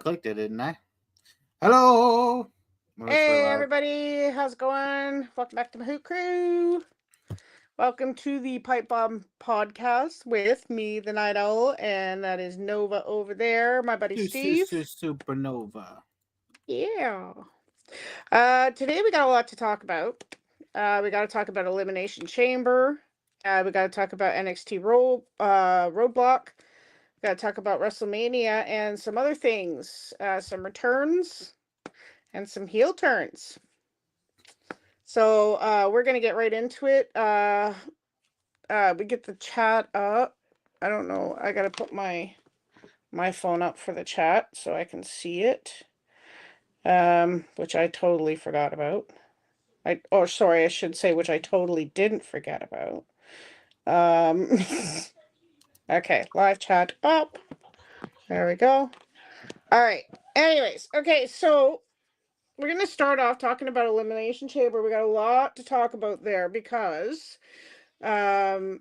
clicked it, didn't I? Hello. Well, that's really Hey loud. everybody, how's it going? Welcome back to my Hoot Crew. Welcome to the Pipebomb Podcast with me, the Night Owl, and that is Nova over there, my buddy Steve. Supernova. Yeah. Today we got a lot to talk about. We got to talk about Elimination Chamber. We got to talk about NXT Roadblock. We got to talk about WrestleMania and some other things, some returns and some heel turns. So we're gonna get right into it. We get the chat up. I don't know. I gotta put my phone up for the chat so I can see it. Which I totally forgot about. Sorry, I should say which I totally didn't forget about. Um, okay, live chat up. There we go. All right. Anyways, okay, so we're gonna start off talking about Elimination Chamber. We got a lot to talk about there because um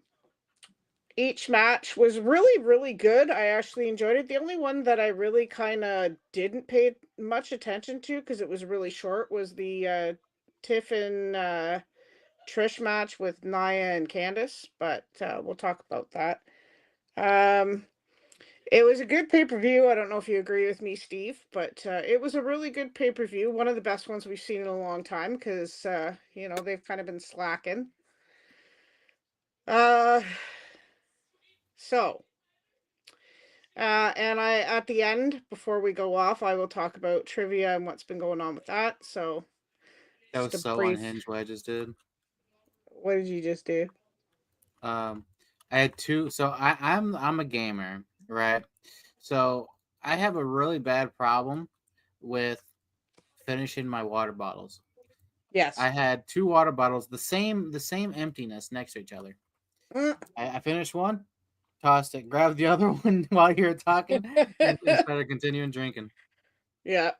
each match was really, really good. I actually enjoyed it. The only one that I really kind of didn't pay much attention to because it was really short was the Tiff and Trish match with Nia and Candice, but we'll talk about that. Um, it was a good pay per view. I don't know if you agree with me, Steve, but it was a really good pay per view. One of the best ones we've seen in a long time because, they've kind of been slacking. Uh, so and I, at the end, before we go off, I will talk about trivia and what's been going on with that. So, That just was a so brief. unhinged what I just did. What did you just do? Um, I had two. So I'm a gamer, right? So I have a really bad problem with finishing my water bottles. Yes. I had two water bottles, the same emptiness next to each other. Mm. I finished one, tossed it, grabbed the other one while you were talking, and started continuing drinking. Yeah.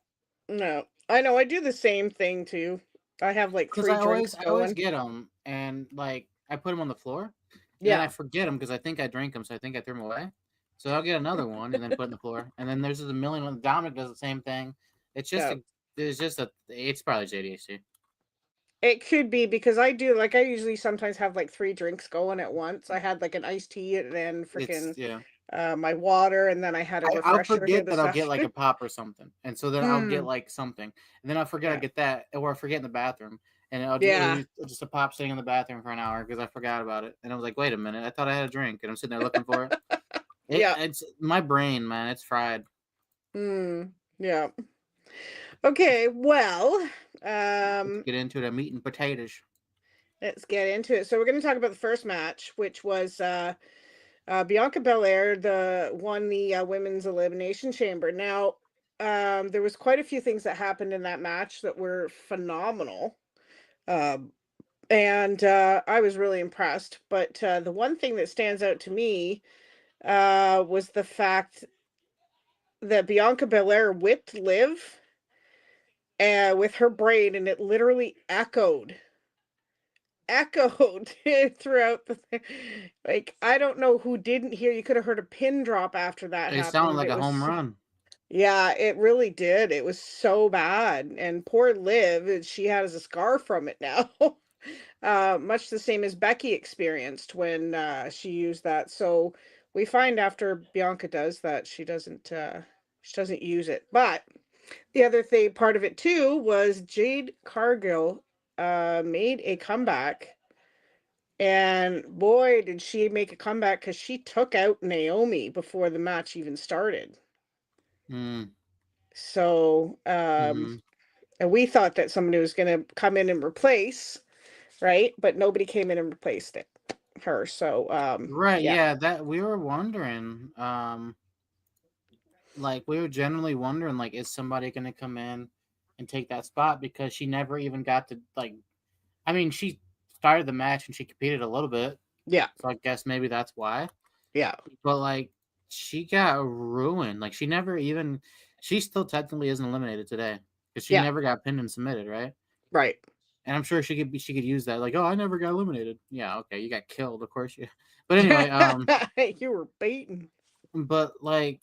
No. I know. I do the same thing too. I have like Because three I always drinks I always going. get them, and like I put them on the floor, and then I Yeah. forget them because I think I drank them, so I think I threw them away. So I'll get another one and then put it on the floor, and then there's just a million. Dominic does the same thing. It's just Yeah. a there's just a it's probably JDHD. It could be because I do like I usually sometimes have like three drinks going at once. I had like an iced tea and then It's freaking yeah. my water and then I had a I'll refresher to forget the that I'll get like a session. pop or something, and so then I'll get Hmm. like something, and then I'll forget I Yeah. get that, or I forget in the bathroom, and Yeah. just a pop sitting in the bathroom for an hour because I forgot about it, and I was like, wait a minute, I thought I had a drink, and I'm sitting there looking for it. Yeah. It's my brain, man, it's fried. Hmm. Yeah. Okay, well, Let's um, get into it. I'm eating potatoes. let's get into it. So we're going to talk about the first match, which was Bianca Belair, won the women's elimination chamber. Now, there was quite a few things that happened in that match that were phenomenal, um, and I was really impressed. But the one thing that stands out to me was the fact that Bianca Belair whipped Liv with her braid, and it literally echoed throughout the thing. Like, I don't know who didn't hear. You could have heard a pin drop after that It sounded happened. like It a home was, run. yeah, it really did. It was so bad. And poor Liv, she has a scar from it now. Much the same as Becky experienced when she used that. So we find after Bianca does that, she doesn't use it. But the other thing, part of it too, was Jade Cargill made a comeback. And boy, did she make a comeback because she took out Naomi before the match even started. Mm, So, mm-hmm. and we thought that somebody was going to come in and replace, right? But nobody came in and replaced her. So, Right, yeah, yeah, that we were wondering. Like we were generally wondering, like, is somebody gonna come in and take that spot because she never even got to like. I mean, she started the match and she competed a little bit, yeah, so I guess maybe that's why. yeah, But like, she got ruined. Like, she never even. She still technically isn't eliminated today because she yeah, never got pinned and submitted, right? right. And I'm sure she could use that. Like, oh, I never got eliminated. Yeah, okay, you got killed, of course. Yeah, but anyway, You were beaten. but like.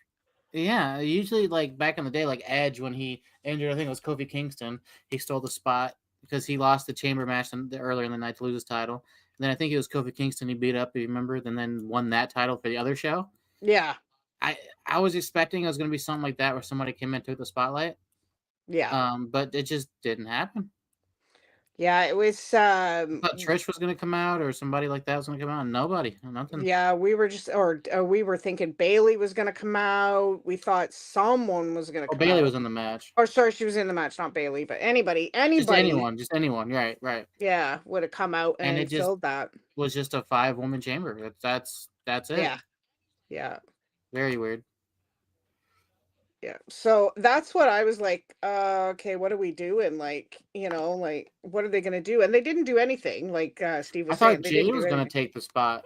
Yeah, usually like back in the day, like Edge when he injured, I think it was Kofi Kingston, he stole the spot because he lost the chamber match earlier in the night to lose his title. And then I think it was Kofi Kingston he beat up, if you remember, and then won that title for the other show. Yeah. I I was expecting it was going to be something like that where somebody came in and took the spotlight, Yeah. but it just didn't happen. Yeah, it was I thought Trish was going to come out or somebody like that was going to come out. Nobody, nothing. yeah, we were just or we were thinking Bailey was going to come out. We thought someone was going to Oh, come Bailey out. was in the match. Or sorry, she was in the match, not Bailey, but anybody, Just anyone. Right, right. yeah, would have come out And it and just filled that. was just a 5-woman chamber. That's it. Yeah. Yeah. Very weird. Yeah. So that's what I was like, okay, what are we doing? Like, like what are they gonna do? And they didn't do anything, like Steve I was saying. thought They didn't Jade do was going to anything. take the spot.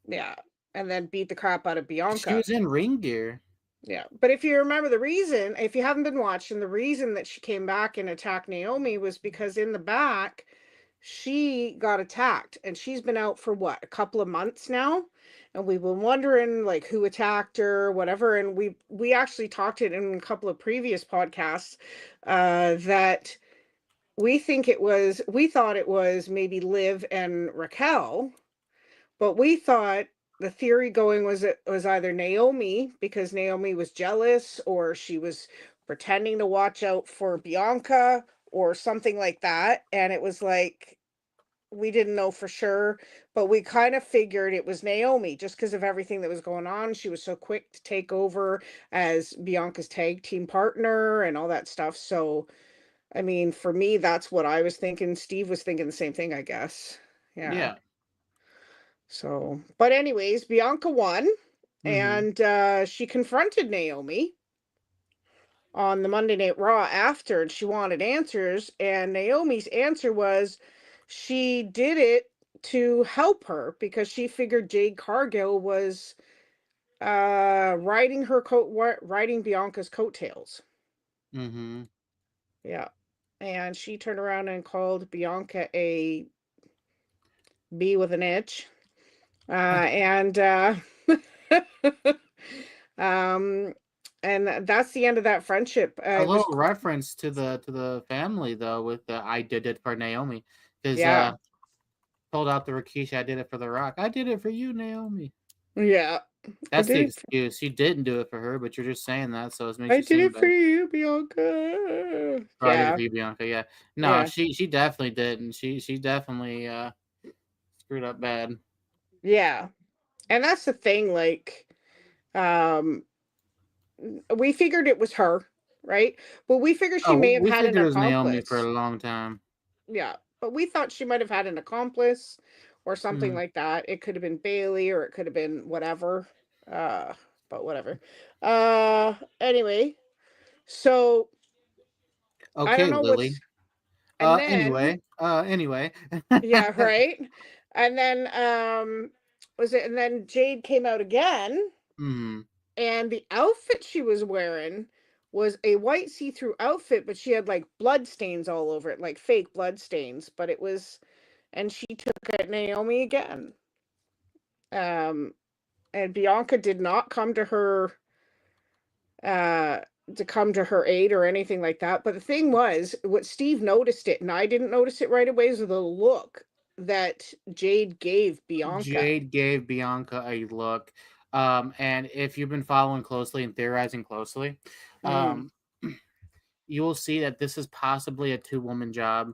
Yeah. And then beat the crap out of She Bianca. was in ring gear. Yeah. But if you remember the reason, if you haven't been watching, the reason that she came back and attacked Naomi was because in the back, she got attacked and she's been out for what, a couple of months now. And we've been wondering like who attacked her, whatever. And we actually talked it in a couple of previous podcasts, that we thought it was maybe Liv and Raquel, but we thought the theory going was it was either Naomi because Naomi was jealous or she was pretending to watch out for Bianca or something like that. And it was like, we didn't know for sure, but we kind of figured it was Naomi just because of everything that was going on. She was so quick to take over as Bianca's tag team partner and all that stuff. So, I mean, for me, that's what I was thinking. Steve was thinking the same thing, I guess. Yeah. Yeah. So, but anyways, Bianca won Mm-hmm. and she confronted Naomi on the Monday Night Raw after, and she wanted answers. And Naomi's answer was she did it to help her because she figured Jade Cargill was riding Bianca's coattails. Mm-hmm. Yeah. And she turned around and called Bianca a bee with an itch. And um and that's the end of that friendship. A It was little reference to the family though with the I did it for Naomi because yeah. told out the Rikishi I did it for The Rock. I did it for you, Naomi. Yeah. I That's the did it. excuse. He didn't do it for her, but you're just saying that, so it makes I you did seem it for better. you, Bianca. Oh, I did it Yeah. for you, Bianca. Yeah. No, Yeah. she definitely didn't. She definitely screwed up bad. Yeah. And that's the thing, like, um, we figured it was her, right? But we figured she Oh, may have we had an figured it was Naomi for accomplice. a long time. Yeah. But we thought she might have had an accomplice or something Hmm. like that. It could have been Bailey or it could have been whatever. Uh, but whatever. Anyway, so I don't Okay, know Lily. what's and then Anyway. yeah, right. And then was it and then Jade came out again Hmm. and the outfit she was wearing was a white see-through outfit, but she had like blood stains all over it, like fake blood stains, but it was and she took at Naomi again. Um and Bianca did not uh come to her aid or anything like that. But the thing was, what Steve noticed it, and I didn't notice it right away, is the look that Jade gave Bianca. Jade gave Bianca a look. And if you've been following closely and theorizing closely, Mm, um, you will see that this is possibly a 2-woman job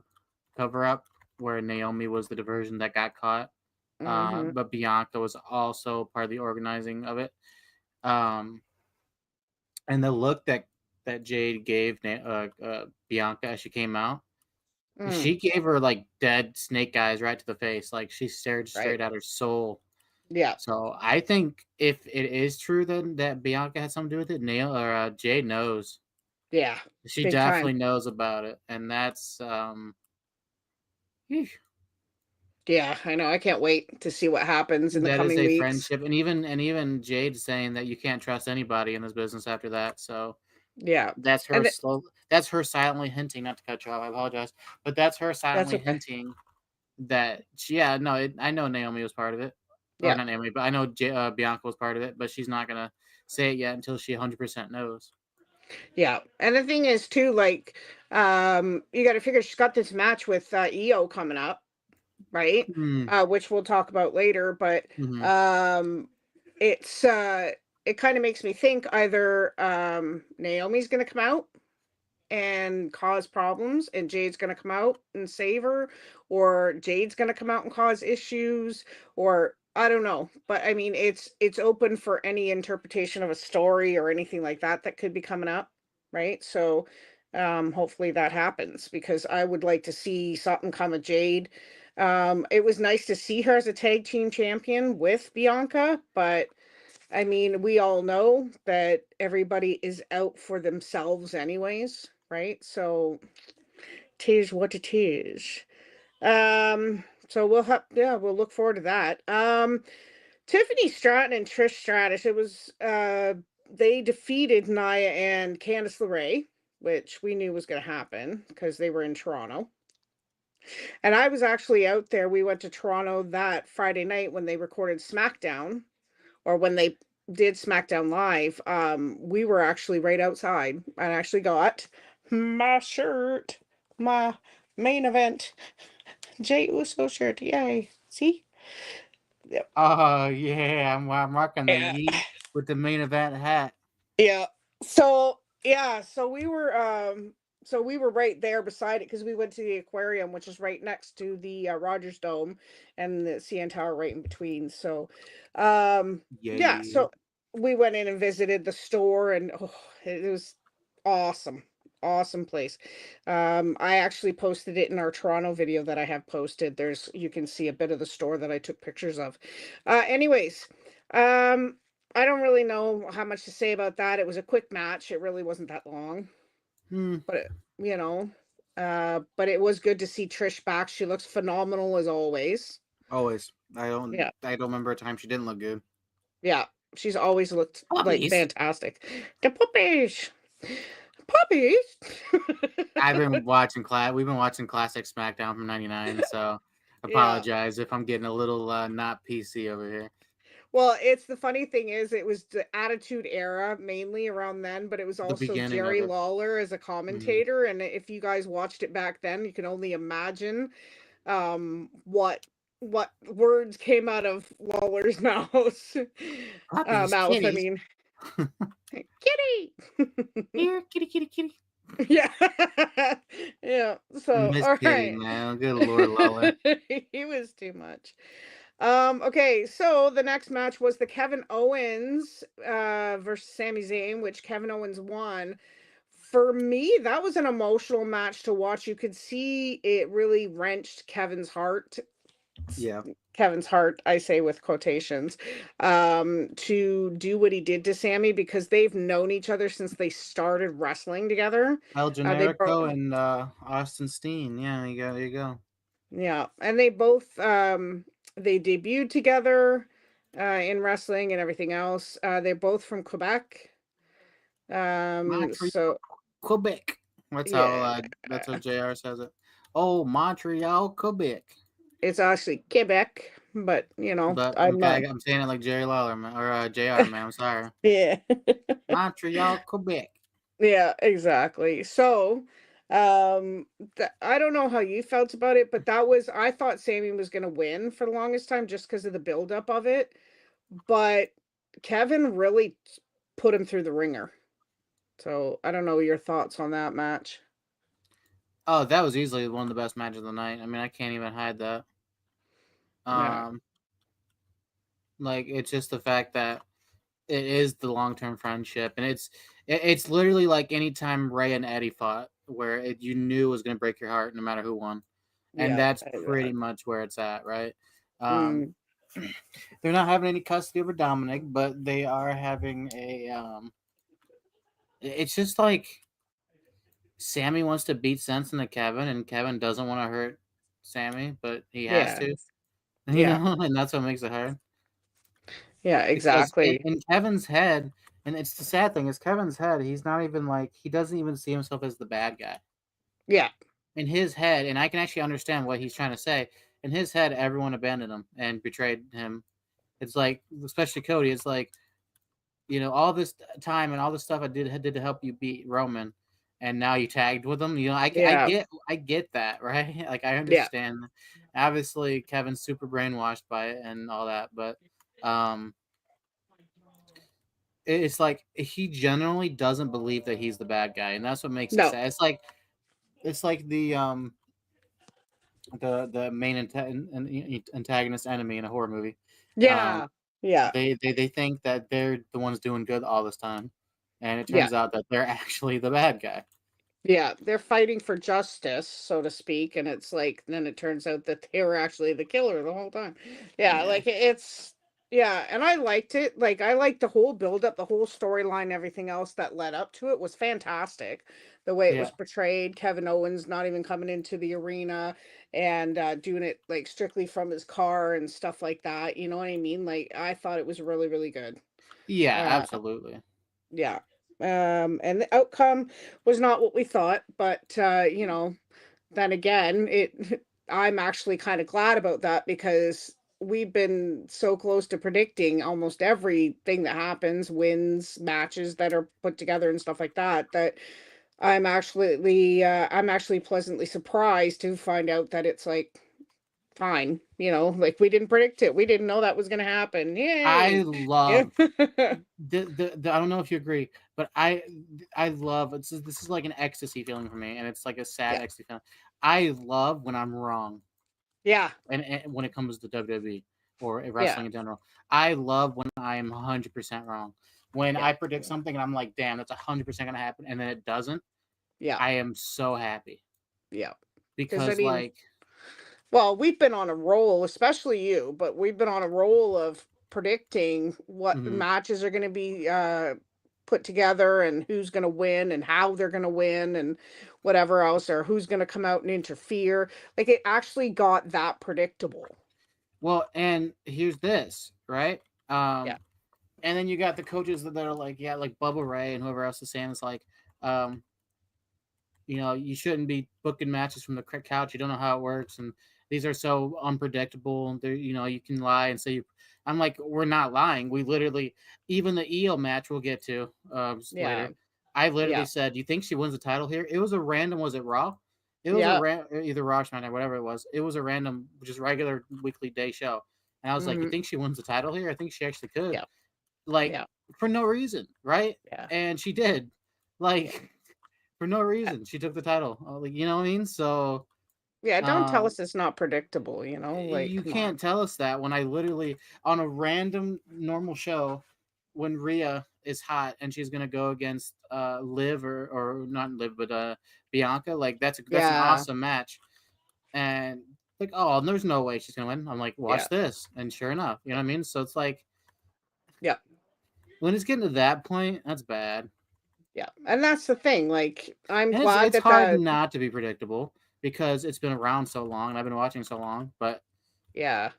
cover up where Naomi was the diversion that got caught. mm-hmm, But Bianca was also part of the organizing of it. Um, and the look that Jade gave Bianca as she came out, mm, she gave her like dead snake eyes right to the face, like she stared right. straight at her soul. Yeah. So I think if it is true then that Bianca had something to do with it, Jade knows. Yeah. She Big time. definitely knows about it, and that's eesh. Yeah, I know. I can't wait to see what happens in the That is coming a weeks. friendship, and even Jade saying that you can't trust anybody in this business after that. So Yeah. that's her And slow. That's her silently hinting. Not to cut you off, I apologize, but that's her that's silently okay. hinting that yeah, no, I know Naomi was part of it, or Yeah. not Naomi, but I know Bianca was part of it, but she's not gonna say it yet until she 100% knows. Yeah. And the thing is too, like, you got to figure she's got this match with EO coming up, right? Mm. Which we'll talk about later, but Mm-hmm. um it's it kind of makes me think either Naomi's going to come out and cause problems and Jade's going to come out and save her, or Jade's going to come out and cause issues, or I don't know. But I mean, it's open for any interpretation of a story or anything like that that could be coming up, right? So hopefully that happens, because I would like to see something come of Jade. It was nice to see her as a tag team champion with Bianca, but I mean, we all know that everybody is out for themselves anyways, right? So tis what it is. So we'll look forward to that. Tiffany Stratton and Trish Stratus, it was they defeated Nia and Candice LeRae, which we knew was going to happen because they were in Toronto. And I was actually out there. We went to Toronto that Friday night when they recorded SmackDown, or when they did SmackDown Live. We were actually right outside. I actually got my shirt, my main event Jey Uso shirt. Yay! See? Yep. Oh yeah, I'm rocking the Yeah. yeet with the main event hat. Yeah. So yeah, so we were right there beside it because we went to the aquarium, which is right next to the Rogers Dome and the CN Tower right in between. So yeah, Yeah. so we went in and visited the store, and it was awesome. Awesome place. I actually posted it in our Toronto video that I have posted. You can see a bit of the store that I took pictures of. Anyways, um I don't really know how much to say about that. It was a quick match. It really wasn't that long, Hmm. but you know, but it was good to see Trish back. She looks phenomenal as always. Always. I don't. Yeah, I don't remember a time she didn't look good. yeah. She's always looked like Puppies. fantastic. The puppies, puppies. I've been watching We've been watching classic SmackDown from '99, so Yeah. apologize if I'm getting a little not PC over here. Well, it's the funny thing is, it was the Attitude Era mainly around then, but it was The also beginning of Jerry it. Lawler as a Mm-hmm. commentator. And if you guys watched it back then, you can only imagine what words came out of Lawler's mouth. Puppies, Mouth, I kitties. mean, kitty. Here, kitty, kitty, kitty. Yeah. Yeah. So, Miss all Kitty, right. man. Good Lord, Lawler. He was too much. Okay, so the next match was the Kevin Owens versus Sami Zayn, which Kevin Owens won. For me, that was an emotional match to watch. You could see it really wrenched Yeah. Kevin's heart, I say with quotations, to do what he did to Sammy, because they've known each other since they started wrestling together. El They both, Generico and Austin Steen. Yeah, there you go. yeah, and they both they debuted together in wrestling and everything else. They're both from Quebec. Montreal, So Quebec. yeah, That's how JR says it. Oh, Montreal, Quebec. it's actually Quebec, but But I'm not. I'm saying it like Jerry Lawler, man, or JR, man. I'm sorry. Yeah. Montreal, Quebec. Yeah, exactly. So, I don't know how you felt about it, but I thought Sammy was going to win for the longest time just because of the buildup of it. But Kevin really put him through the ringer. So, I don't know your thoughts on that match. Oh, that was easily one of the best matches of the night. I mean, I can't even hide that. Yeah. Um, like it's just the fact that it is the long term friendship, and it's literally like anytime Ray and Eddie fought, where you knew it was going to break your heart no matter who won, and Yeah. that's pretty much where it's at, right? Um, Mm, they're not having any custody over Dominic, but they are having a. It's just like Sammy wants to beat sense into Kevin, and Kevin doesn't want to hurt Sammy, but he has yeah. to, Yeah. and that's what makes it hard. Yeah, Because exactly. in Kevin's head, and it's the sad thing is Kevin's head, he's not even like he doesn't even see himself as the bad guy. Yeah. In his head, and I can actually understand what he's trying to say. In his head, everyone abandoned him and betrayed him. It's like, especially Cody. It's like all this time and all the stuff I did to help you beat Roman, and now you tagged with him. Yeah. I get that, right? Like I Yeah. understand. Obviously, Kevin's super brainwashed by it and all that, but um, it's like he generally doesn't believe that he's the bad guy, and that's what makes it No. sad. It's like the main antagonist enemy in a horror movie. Um, Yeah. Yeah. they think that they're the ones doing good all this time, and it Yeah. turns out that they're actually the bad guy. Yeah, they're fighting for justice, so to speak, and it's like then it turns out that they were actually the killer the whole time. Yeah, Yeah, like it's yeah, and I liked it. Like I liked the whole build up, the whole storyline, everything else that led up to it was fantastic. The way it yeah, was portrayed, Kevin Owens not even coming into the arena and doing it like strictly from his car and stuff like that. You know what I mean? Like I thought it was really, really good. yeah, Uh, absolutely. yeah. And the outcome was not what we thought, but then again, it I'm actually kind of glad about that because we've been so close to predicting almost everything that happens, wins, matches that are put together and stuff like that, that I'm actually pleasantly surprised to find out that it's like fine, like we didn't predict it. We didn't know that was going to happen. I Yay. Yeah. love the I don't know if you agree, but I love this is like an ecstasy feeling for me, and it's like a sad Yeah. ecstasy feeling. I love when I'm wrong, Yeah. and when it comes to WWE or Yeah. wrestling in general. I love when I'm 100% wrong. When Yeah. I predict something and I'm like, damn, that's 100% gonna happen, and then it doesn't. Yeah. I am so happy Yeah. Because I because mean, like, well, we've been on a roll, especially you, but we've been on a roll of predicting what mhm. matches are going to be put together and who's going to win and how they're going to win and whatever else, or who's going to come out and interfere. Like it actually got that predictable. Well, and here's this, right? Yeah. And then you got the coaches that are like, yeah, like Bubba Ray and whoever else is saying it's like, um, you shouldn't be booking matches from the couch. You don't know how it works, and these are so unpredictable. You can lie and say. I'm like, we're not lying. We literally, even the EO match we'll get to Yeah. later. I literally Yeah. said, "Do you think she wins the title here?" It was a random. Was it Raw? It was Yeah. either Raw or SmackDown, whatever it was. It was a random, just regular weekly day show, and I was like, "You Hmm. think she wins the title here? I think she actually could." Yeah. Like Yeah. for no reason, right? Yeah. And she did. Yeah. Like for no reason. She took the title. Like, you know what I mean? So Yeah. Don't tell um us it's not predictable, like, you come on. can't tell us that when I literally on a random normal show when Rhea is hot and she's gonna go against Liv or not Liv but Bianca, like that's an Yeah. awesome match. And like, oh, there's no way she's gonna win. I'm like, Yeah. watch this, and sure enough, you know what I mean? So it's like Yeah. when it's getting to that point, that's bad. Yeah. And that's the thing. Like, I'm And it's glad it's that hard the not to be predictable because it's been around so long and I've been watching so long. But yeah.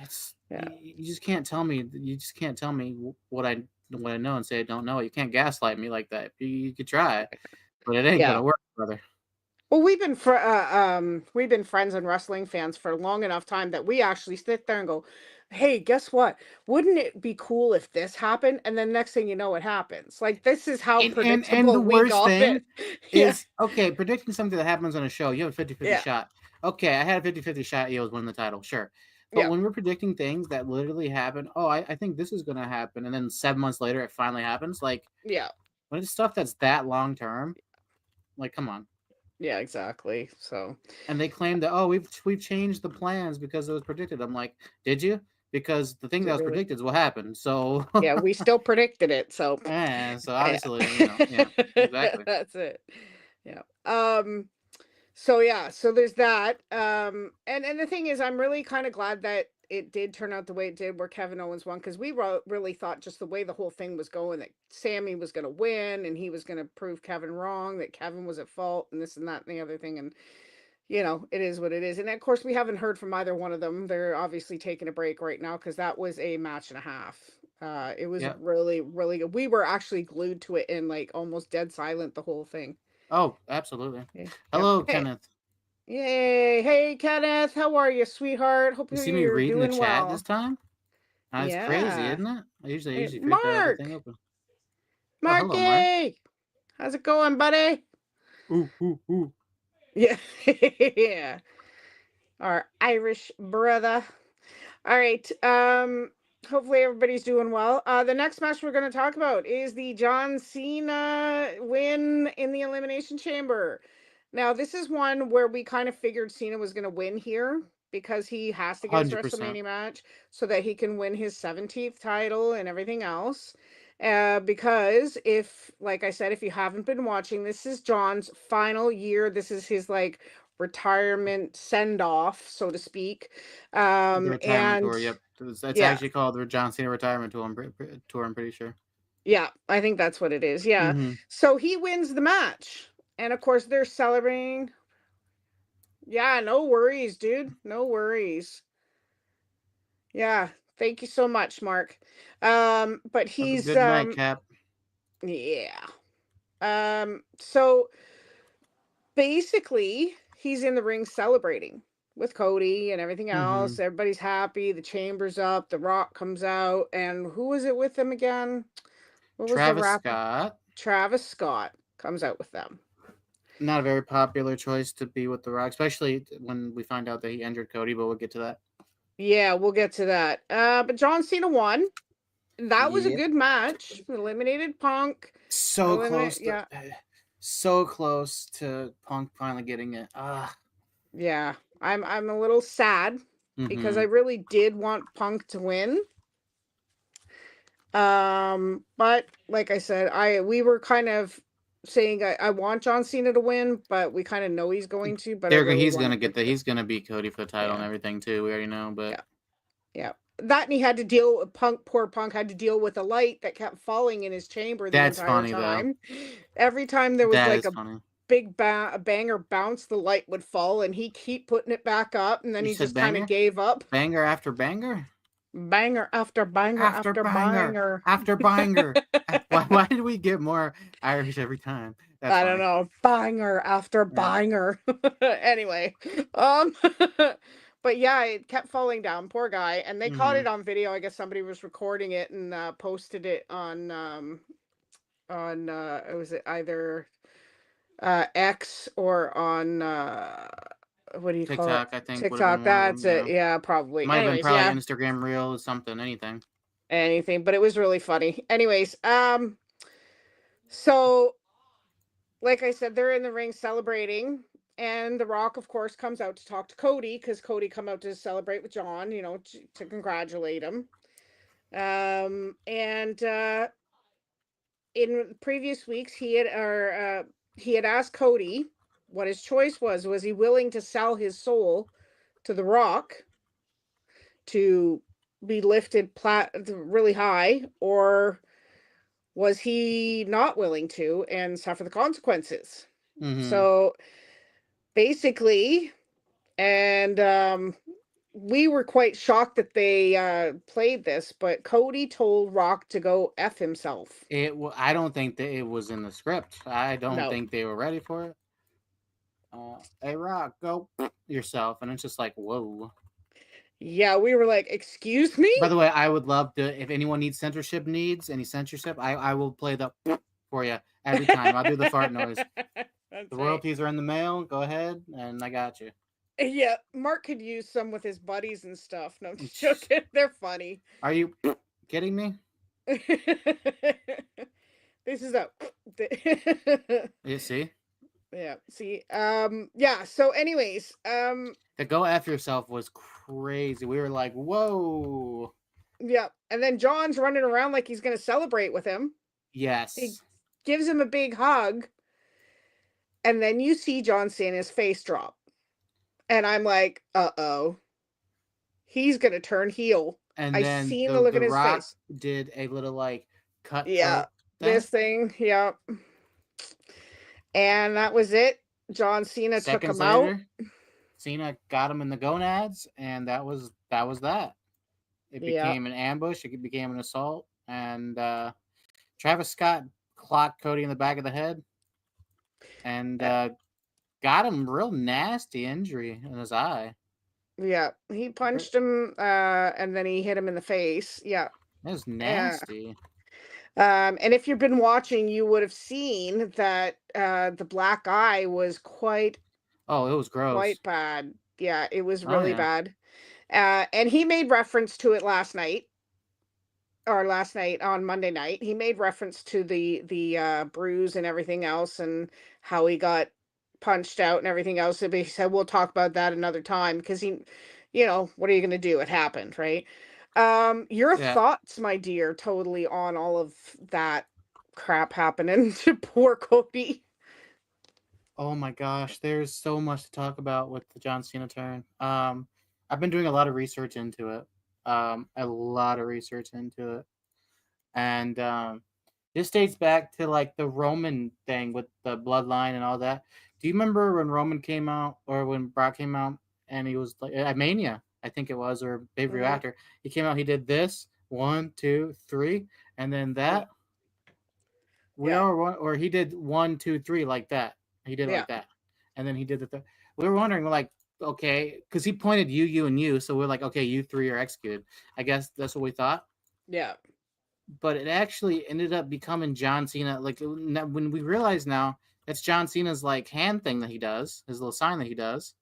it's Yeah. you just can't tell me. You just can't tell me what I know and say I don't know. You can't gaslight me like that. You could try, but it ain't Yeah. gonna work, brother. Well, we've been friends and wrestling fans for a long enough time that we actually sit there and go, "Hey, guess what? Wouldn't it be cool if this happened?" And then next thing you know, it happens. Like this is how And the predictable we worst got thing it. Yeah. is okay predicting something that happens on a show. You have a 50-50 Yeah. shot. Okay, I had a 50-50 shot. EO's winning the title, sure. But Yeah. when we're predicting things that literally happen, oh, I think this is gonna happen, and then 7 months later it finally happens. Like Yeah. when it's stuff that's that long term, like come on. Yeah. Exactly. So, And they claim that we've changed the plans because it was predicted. I'm like, did you? Because the thing is that it was really? predicted is what happened. So Yeah, we still predicted it. So, yeah, so yeah. obviously, yeah, exactly. That's it. Yeah. So yeah, so there's that. And the thing is, I'm really kind of glad that it did turn out the way it did, where Kevin Owens won, because we really thought just the way the whole thing was going that Sammy was going to win and he was going to prove Kevin wrong, that Kevin was at fault, and this and that and the other thing, and it is what it is. And of course, we haven't heard from either one of them. They're obviously taking a break right now because that was a match and a half. It was Yeah. really, really good. We were actually glued to it and like almost dead silent the whole thing. Oh, absolutely. Yeah. Yep. Hello, Hey, Kenneth. yay. Hey, Kenneth. How are you, sweetheart? Hope You see me you're reading the doing chat this well. time? That's crazy, Yeah. isn't it? I usually Hey, forget the Mark. thing open. Oh, hello, Mark. Marky! How's it going, buddy? Ooh. Yeah. Yeah. Our Irish brother. All right. Hopefully everybody's doing well. The next match we're going to talk about is the John Cena win in the Elimination Chamber. Now, this is one where we kind of figured Cena was going to win here because he has to get his 100%. WrestleMania match so that he can win his 17th title and everything else. Because if, like I said, if you haven't been watching, this is John's final year. This is his like retirement send off, so to speak. The retirement And tour, yep. It's yeah, actually called the John Cena retirement tour, I'm pretty sure. yeah, I think that's what it is. Yeah. Mm-hmm. So he wins the match. And of course, they're celebrating. Yeah, no worries, dude. No worries. Yeah. Thank you so much, Mark. But Have a he's good night, Cap. yeah. So basically he's in the ring celebrating with Cody and everything else. Mm-hmm. Everybody's happy. The chamber's up. The Rock comes out. And who was it with them again? What was the Travis rapper? Scott. Travis Scott comes out with them. Not a very popular choice to be with The Rock, especially when we find out that he injured Cody, but we'll get to that. Yeah, we'll get to that. But John Cena won. That was a Yep. good match. Eliminated Punk. So close. Yeah. So close to Punk finally getting it. Yeah. I'm a little sad because I Mm-hmm. really did want Punk to win. But like I said, we were kind of saying I want John Cena to win, but we kind of know he's going to. But He's gonna get that. He's gonna beat Cody for the title and everything too. We already know, but yeah. That, and he had to deal with poor Punk had to deal with a light that kept falling in his chamber the that's entire funny time. though. Every time there was That like is a funny. big banger bounce, the light would fall, and he keep putting it back up, and then You he said just kind banger? of gave up. Banger after banger? Banger after banger after banger. After banger. Why did we get more Irish every time? That's I funny. don't know. Banger after Yeah. banger. Anyway, but yeah, it kept falling down. Poor guy. And they caught it on video. I guess somebody was recording it and posted it on was it either X or on what do you call it? TikTok, I think, would have TikTok. been one of That's them. it. Yeah, probably. Might have been Anyways, probably yeah. Instagram Reel, something, anything. Anything, but it was really funny. Anyways, so like I said, they're in the ring celebrating, and The Rock, of course, comes out to talk to Cody because Cody come out to celebrate with John, to congratulate him. And in previous weeks, he had asked Cody what his choice was. Was he willing to sell his soul to The Rock to be lifted really high, or was he not willing to and suffer the consequences? So basically, and we were quite shocked that they played this, but Cody told Rock to go F himself. I don't think that it was in the script. I don't No. think they were ready for it. Hey, Rock, go yourself. And it's just like, whoa. Yeah, we were like, excuse me? By the way, I would love to, if anyone needs any censorship, I will play the for you every time. I'll do the fart noise. The royalties are in the mail. Go ahead, and I got you. Yeah, Mark could use some with his buddies and stuff. No, I'm just joking. They're funny. Are you kidding me? This is a You see? Yeah, see. Yeah, so anyways, the go F yourself was crazy. We were like, whoa. Yeah, and then John's running around like he's gonna celebrate with him. Yes. He gives him a big hug, and then you see John Cena's face drop. And I'm like, uh-oh. He's gonna turn heel. And I then seen the look in his Rock face. did a little like cut. Yeah, this thing. Yeah. And that was it. John Cena took him out. Cena got him in the gonads, and that was that. It became an ambush. It became an assault, and Travis Scott clocked Cody in the back of the head, and got him real nasty injury in his eye. Yeah, he punched him, and then he hit him in the face. Yeah, it was nasty. And if you've been watching, you would have seen that the black eye was Oh, it was gross. quite bad. Yeah, it was Oh really yeah. bad. And he made reference to it last night on Monday night. He made reference to the bruise and everything else, and how he got punched out and everything else. But he said we'll talk about that another time, because what are you going to do? It happened, right? Your Yeah. thoughts, my dear, totally on all of that crap happening to poor Cody. Oh my gosh, there's so much to talk about with the John Cena turn. I've been doing a lot of research into it. A lot of research into it, and this dates back to like the Roman thing with the bloodline and all that. Do you remember when Roman came out, or when Brock came out, and he was like at Mania, I think it was, or pay per view Hmm. after he came out, he did this 1, 2, 3, and then Yeah, that we yeah, are one, or he did 1, 2, 3 like that. He did it yeah. like that, and then he did the third. We were wondering, we're like, okay, because he pointed you, and you, so we're like, okay, you three are executed. I guess that's what we thought, Yeah. but it actually ended up becoming John Cena. Like when we realize now, that's John Cena's like hand thing that he does, his little sign that he does.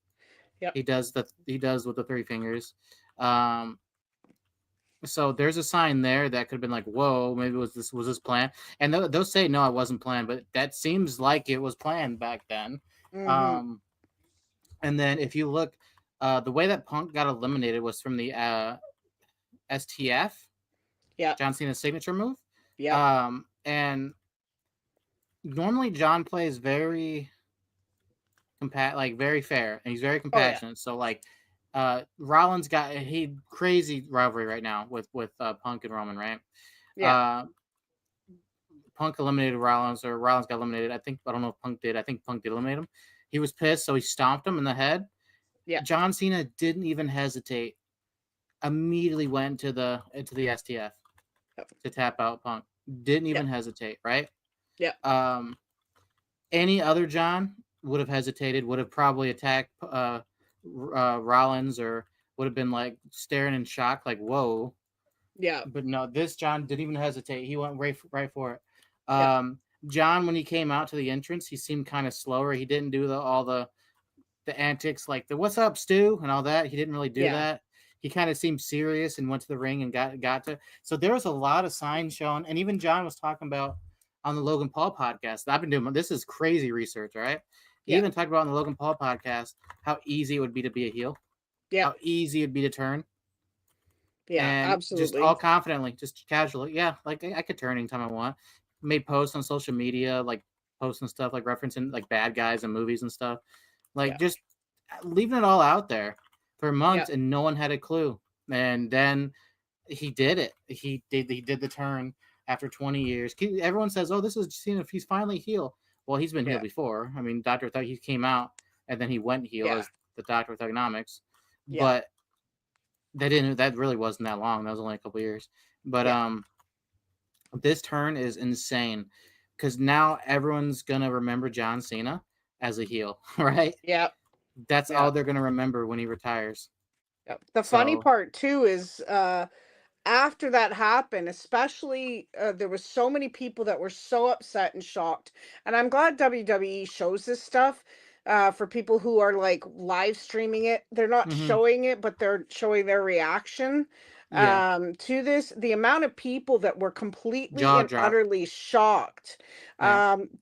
Yep. He does with the three fingers. Um, so there's a sign there that could have been like, whoa, maybe was this planned? And they'll say no, it wasn't planned, but that seems like it was planned back then. Hmm. Um, and then if you look, the way that Punk got eliminated was from the STF, Yep. John Cena's signature move. Yep. And normally John plays very like very fair, and he's very Oh yeah. compassionate. So like, Rollins got he crazy rivalry right now with Punk and Roman, right? Yeah. Uh, Punk eliminated Rollins, or Rollins got eliminated. I don't know if Punk did. I think Punk did eliminate him. He was pissed, so he stomped him in the head. Yeah. John Cena didn't even hesitate. Immediately went into the STF Yep. to tap out Punk. Didn't Yep. even hesitate, right? Yep. Um, any other John would have hesitated, would have probably attacked Rollins, or would have been like staring in shock, like whoa. Yeah. But no, this John didn't even hesitate. He went right for it. Yep. John, when he came out to the entrance, he seemed kind of slower. He didn't do all the antics like the "What's up, Stu" and all that. He didn't really do Yeah. that. He kind of seemed serious and went to the ring and got to. So there was a lot of signs shown, and even John was talking about on the Logan Paul podcast. I've been doing this is crazy research, all right? He Yeah. even talked about on the Logan Paul podcast how easy it would be to be a heel, Yeah. how easy it'd be to turn, Yeah. and just all Absolutely. confidently, just casually. Yeah, like I could turn anytime I want. Made posts on social media, like posting stuff, like referencing like bad guys and movies and stuff, like Yeah. just leaving it all out there for Yeah. months, and no one had a clue. And then he did it. He did the turn after 20 years. Everyone says, "Oh, this is Cena. He's finally heel." Well, he's been Yeah. healed before. I mean, Doctor Thug. He came out and then he went heel Yeah. as the Doctor of Thugonomics, Yeah. but that didn't. That really wasn't that long. That was only a couple years. But Yeah. this turn is insane because now everyone's gonna remember John Cena as a heel, right? Yeah. That's Yeah. all they're gonna remember when he retires. Yeah. The funny So, part too is after that happened, especially there was so many people that were so upset and shocked. And I'm glad WWE shows this stuff for people who are like live streaming it. They're not mhm, showing it, but they're showing their reaction yeah, to this. The amount of people that were completely jaw and drop. utterly shocked. Yeah. Um,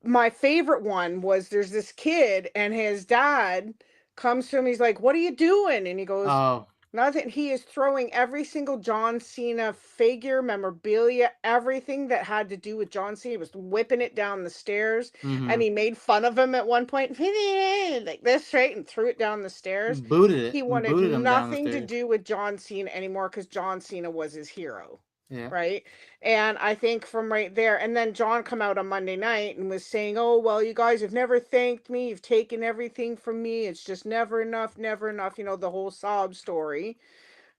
my favorite one was there's this kid and his dad comes to him. He's like, "What are you doing?" And he goes, Oh, "Nothing." He is throwing every single John Cena figure, memorabilia, everything that had to do with John Cena. He was whipping it down the stairs, and mhm. he made fun of him at one point, like this, right, and threw it down the stairs. He wanted Booted him down the nothing to stairs. do with John Cena anymore because John Cena was his hero, Yeah. right? And I think from right there, and then John come out on Monday night and was saying, "Oh well, you guys have never thanked me. You've taken everything from me. It's just never enough, never enough." The whole sob story.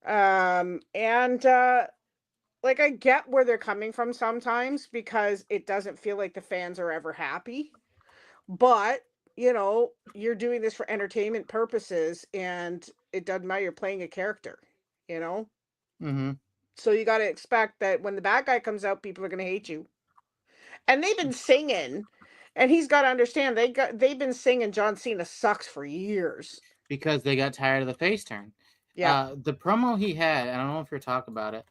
And like I get where they're coming from sometimes because it doesn't feel like the fans are ever happy. But you're doing this for entertainment purposes, and it doesn't matter. You're playing a character, you know. Mhm. So you got to expect that when the bad guy comes out, people are going to hate you. And they've been singing, and he's got to understand they've been singing John Cena sucks for years. because they got tired of the face turn. Yeah, The promo he had, I don't know if you're talking about it,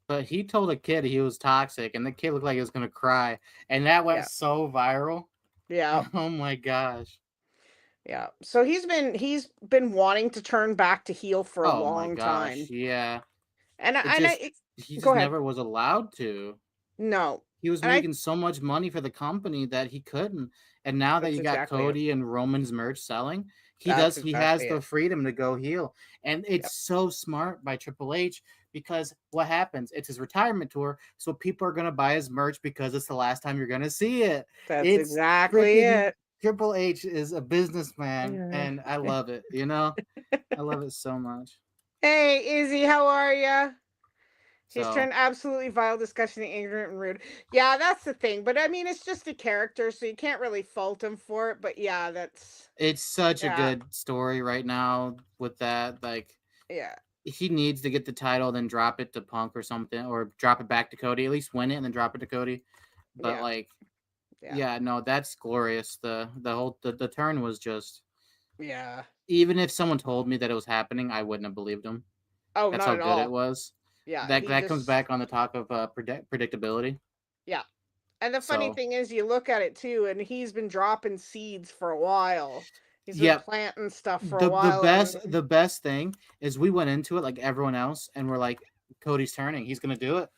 but he told a kid he was toxic, and the kid looked like he was gonna cry, and that went yeah, so viral. yeah, Oh my gosh! yeah. So he's been wanting to turn back to heel for a Oh my long gosh! time, Yeah, and it just he go just ahead. never was allowed to. No, He was and I making so much money for the company that he couldn't. And now that that's you got exactly it. Cody and Roman's merch selling, That's he has exactly the it. freedom to go heel. And Yep, it's so smart by Triple H because what happens? It's his retirement tour, so people are gonna buy his merch because it's the last time you're gonna see it. that's It's exactly freaking it. Triple H is a businessman Yeah. and I love it, you know? I love it so much. Hey, Izzy, how are ya? He's So turned absolutely vile, disgusting, ignorant, and rude. Yeah, that's the thing. But I mean, it's just a character, so you can't really fault him for it. But yeah, that's it's such a yeah, good story right now with that. Like yeah, he needs to get the title, then drop it to Punk or something, or drop it back to Cody. At least win it and then drop it to Cody. But yeah, like, yeah, yeah, no, that's glorious. The whole the turn was just. yeah. Even if someone told me that it was happening, I wouldn't have believed him. Oh, That's not how at good it all. was. Yeah, That he that comes just back on the talk of predictability. yeah. And the funny So, thing is, you look at it too, and he's been dropping seeds for a while. He's been yep. planting stuff for a The while, best and the best thing is we went into it like everyone else, and we're like, Cody's turning. He's gonna do it,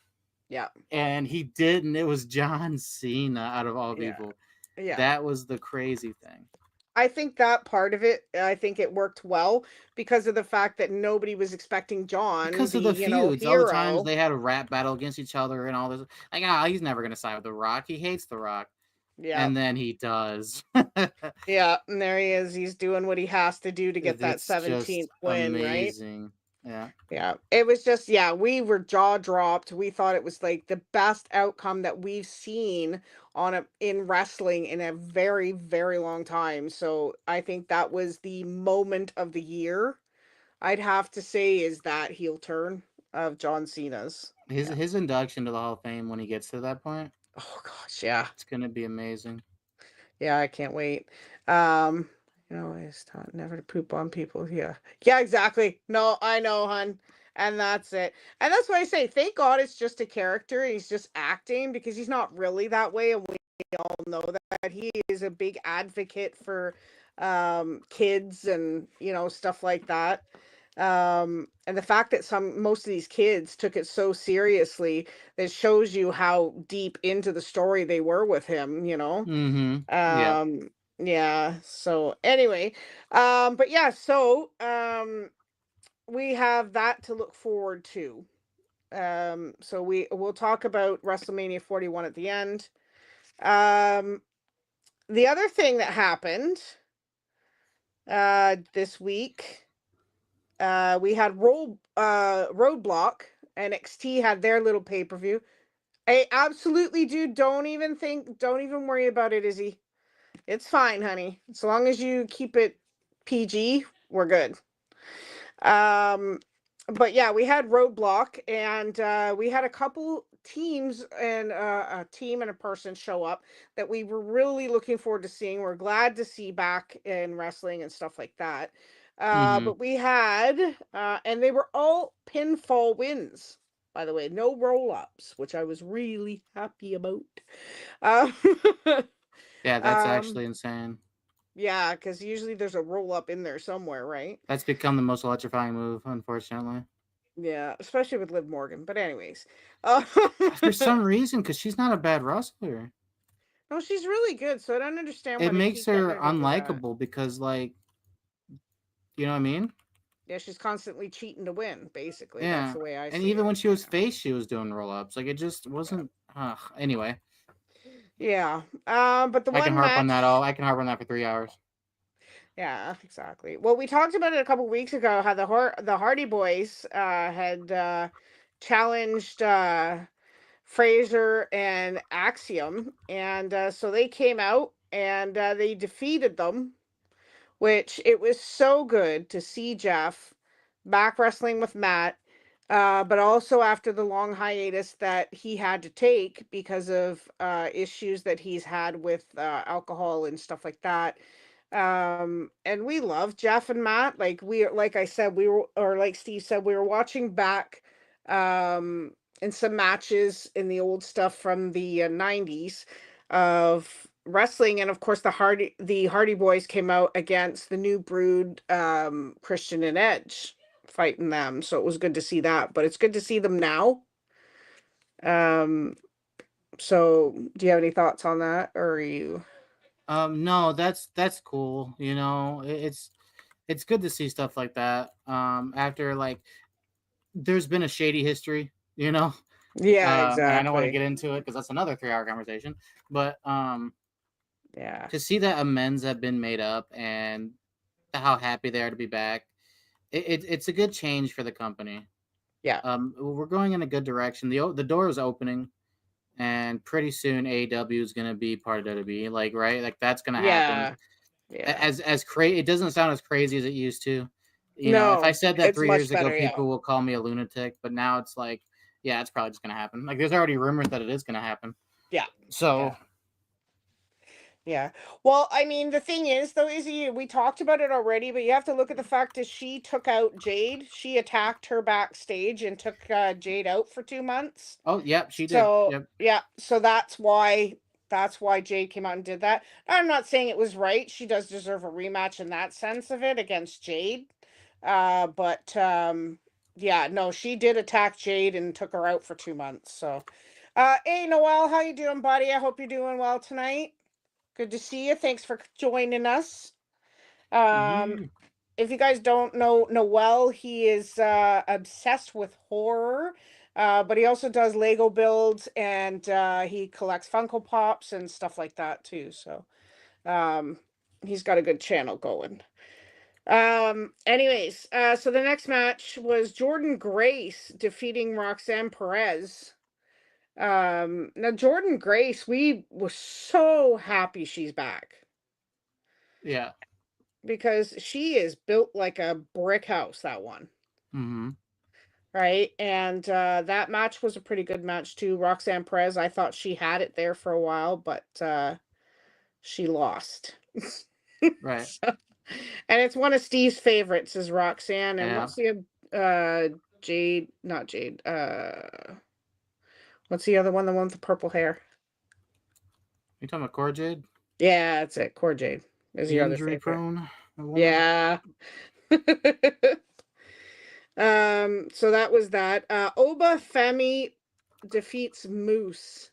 yeah, and he did, and it was John Cena out of all yeah, people. yeah. That was the crazy thing. I think that part of it, I think it worked well because of the fact that nobody was expecting John, Because the, of the feuds, all the times hero. they had a rap battle against each other and all this. Like, he's never gonna side with The Rock. He hates The Rock, Yeah. and then he does. Yeah. And there he is. He's doing what he has to do to get that It's just 17th win, right? amazing. Yeah. Yeah. It was just, yeah, we were jaw dropped. We thought it was like the best outcome that we've seen in wrestling in a very, very long time. So I think that was the moment of the year. I'd have to say is that heel turn of John Cena's. Yeah. His induction to the Hall of Fame when he gets to that point, Oh gosh, yeah. it's gonna be amazing. Yeah, I can't wait. Um, it's taught never to poop on people. Yeah. Yeah, exactly. No, I know, hun. And that's it. And that's why I say, thank God it's just a character. He's just acting because he's not really that way. And we all know that he is a big advocate for kids and, stuff like that. And the fact that most of these kids took it so seriously, that shows you how deep into the story they were with him, Mm-hmm. Yeah. um, yeah. So anyway, but yeah, so we have that to look forward to. So we'll talk about WrestleMania 41 at the end. Um, the other thing that happened this week, we had Roadblock. NXT had their little pay-per-view. I absolutely, dude, don't even worry about it, Izzy. It's fine, honey. As long as you keep it PG, we're good. Um, but yeah, we had Roadblock, and we had a couple teams and a team and a person show up that we were really looking forward to seeing. We're glad to see back in wrestling and stuff like that. Mm-hmm. But we had, and they were all pinfall wins, by the way, no roll ups, which I was really happy about. Um, Yeah, that's um, actually insane. yeah, because usually there's a roll up in there somewhere, right? That's become the most electrifying move, unfortunately. Yeah, especially with Liv Morgan. But anyways, uh, For some reason, because she's not a bad wrestler. no, she's really good. So I don't understand why It they makes keep getting her her to do that. unlikable because, like, you know what I mean? Yeah, she's constantly cheating to win. Basically, that's Yeah. the way I And see even it. when she was face, she was doing roll ups. Like, it just Yeah, wasn't. Anyway, yeah. But the I can one harp on that match. all. I can harp on that for 3 hours. Yeah, exactly. Well, we talked about it a couple weeks ago. How the Hardy Boys had challenged Fraser and Axiom, and so they came out and they defeated them. Which it was so good to see Jeff back wrestling with Matt. but also after the long hiatus that he had to take because of issues that he's had with alcohol and stuff like that. And we love Jeff and Matt. Like I said, we were, or like Steve said, we were watching back in some matches in the old stuff from the 90s of wrestling, and of course the Hardy Boys came out against the New Brood, Christian and Edge, fighting them. So it was good to see that, but it's good to see them now. Um, so do you have any thoughts on that, or are you? No, that's cool. It's good to see stuff like that. After like there's been a shady history, Yeah, and I don't want to exactly. get into it because that's another 3 hour conversation. But Yeah, to see that amends have been made up and how happy they are to be back, it's a good change for the company. yeah, We're going in a good direction. The door is opening, and pretty soon AEW is going to be part of WWE. Like right, like that's going to happen. yeah, yeah. As crazy, it doesn't sound as crazy as it used to. If I No, said that it's 3 years much ago, better. Yeah, people will call me a lunatic, but now it's like, yeah, it's probably just going to happen. Like there's already rumors that it is going to happen. yeah, So yeah. Yeah. Well, I mean, the thing is, though, Izzy, we talked about it already, but you have to look at the fact that she took out Jade. She attacked her backstage and took Jade out for 2 months. oh, yep, she did. So Yep. yeah, so that's why Jade came out and did that. I'm not saying it was right. She does deserve a rematch in that sense of it against Jade. But yeah, no, she did attack Jade and took her out for 2 months. So hey Noel, how you doing, buddy? I hope you're doing well tonight. Good to see you. Thanks for joining us. Um, Yeah. if you guys don't know Noel, he is obsessed with horror, but he also does Lego builds, and he collects Funko Pops and stuff like that too. So um, he's got a good channel going. Anyways, so the next match was Jordan Grace defeating Roxanne Perez. Now Jordan Grace, we were so happy she's back Yeah. because she is built like a brick house, that one. Mm-hmm. Right. And that match was a pretty good match too. Roxanne Perez, I thought she had it there for a while, but she lost. Right. So, and it's one of Steve's favorites is Roxanne. And Yeah. what's the Jade, not Jade, what's the other one, the one with the purple hair? You talking about Cora Jade? Yeah, that's it. Core Jade is The your other injury favorite. prone woman? Yeah. So that was that. Oba Femi defeats Moose.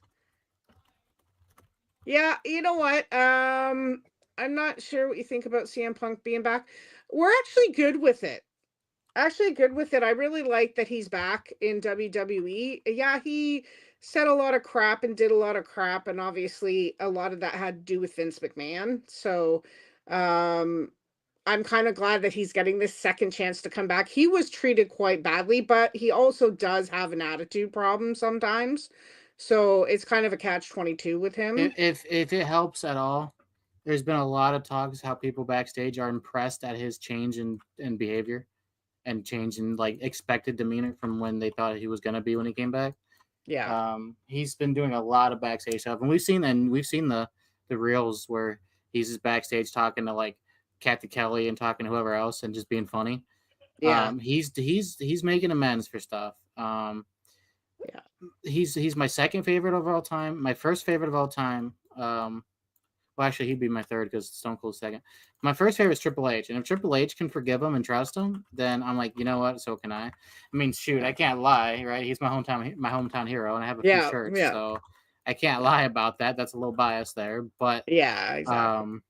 Yeah, you know what? I'm not sure what you think about CM Punk being back. We're actually good with it. Actually good with it. I really like that he's back in WWE. Yeah, he said a lot of crap and did a lot of crap, and obviously a lot of that had to do with Vince McMahon. So um I'm kind of glad that he's getting this second chance to come back. He was treated quite badly, but he also does have an attitude problem sometimes. So it's kind of a catch-22 with him. If it helps at all, there's been a lot of talks how people backstage are impressed at his change in behavior and change in like expected demeanor from when they thought he was gonna be when he came back. Yeah. He's been doing a lot of backstage stuff, and we've seen the reels where he's just backstage talking to like Kathy Kelly and talking to whoever else and just being funny. Yeah. He's making amends for stuff. Yeah. He's my second favorite of all time. My first favorite of all time. Well, actually, he'd be my third because Stone Cold's second. My first favorite is Triple H, and if Triple H can forgive him and trust him, then I'm like, you know what? So can I. I mean, shoot, I can't lie, right? He's my hometown hero, and I have a few Yeah. shirts, Yeah. so I can't lie about that. That's a little bias there, but Yeah, exactly. um,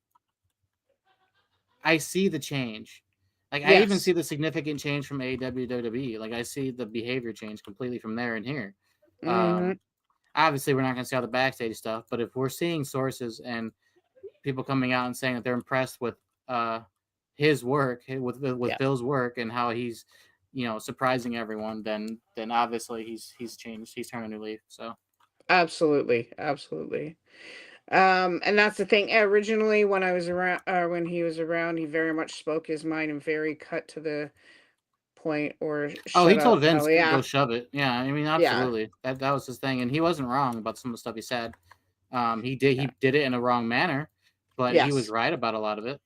I see the change. Like I even Yes. see the significant change from AEW to WWE. Like I see the behavior change completely from there and here. Mm-hmm. Um, Obviously, we're not going to see all the backstage stuff, but if we're seeing sources and people coming out and saying that they're impressed with uh, his work, with Yeah. Phil's work, and how he's surprising everyone, then obviously he's changed. He's turned a new leaf. So Absolutely. Absolutely. And that's the thing. Originally, when he was around, he very much spoke his mind and very cut to point or Oh, he shut told up, Vince, Kelly. Go Yeah. shove it." Yeah, I mean, Yeah. absolutely. That was his thing, and he wasn't wrong about some of the stuff he said. Yeah. He did it in a wrong manner, but he was Yes. right about a lot of it.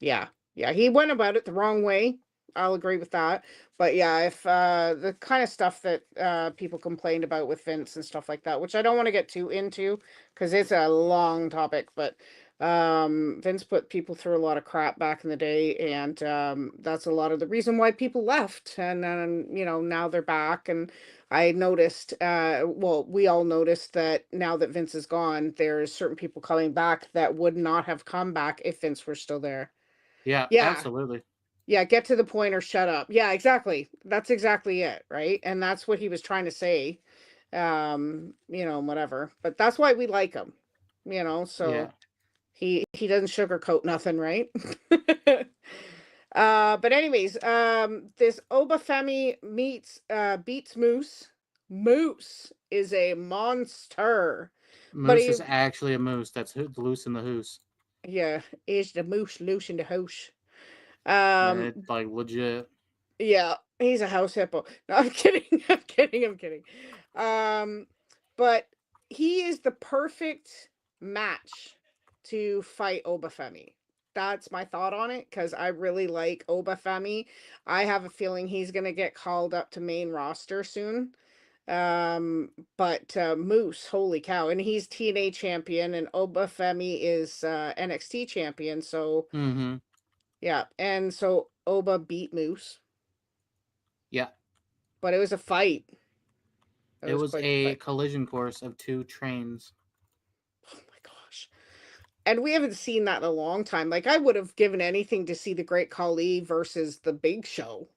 Yeah. Yeah. He went about it the wrong way. I'll agree with that. But yeah, if the kind of stuff that people complained about with Vince and stuff like that, which I don't want to get too into because it's a long topic, but Vince put people through a lot of crap back in the day, and that's a lot of the reason why people left. And then, now they're back. And I noticed, well, we all noticed that now that Vince is gone, there's certain people coming back that would not have come back if Vince were still there. Yeah, Yeah. absolutely. Yeah, get to the point or shut up. Yeah, exactly. That's exactly it, right? And that's what he was trying to say. Whatever. But that's why we like him. So Yeah, he doesn't sugarcoat nothing, right? But anyways, this Obafemi meets beats Moose. Moose is a monster. But Moose he is actually a moose. That's loose in the hoose. yeah, is the moose loose in the house. Yeah, Um it's like legit. Yeah, he's a house hippo. No, I'm kidding. I'm kidding. I'm kidding. Um, but he is the perfect match to fight Obafemi. That's my thought on it because I really like Obafemi. I have a feeling he's gonna get called up to main roster soon. But Moose, holy cow, and he's TNA champion, and Obafemi is NXT champion. So Mm-hmm. yeah, and so Oba beat Moose, Yeah, but it was a fight. It it was was quite the a fight. collision course of two trains. Oh my gosh. And we haven't seen that in a long time. Like I would have given anything to see the Great Khali versus the Big Show,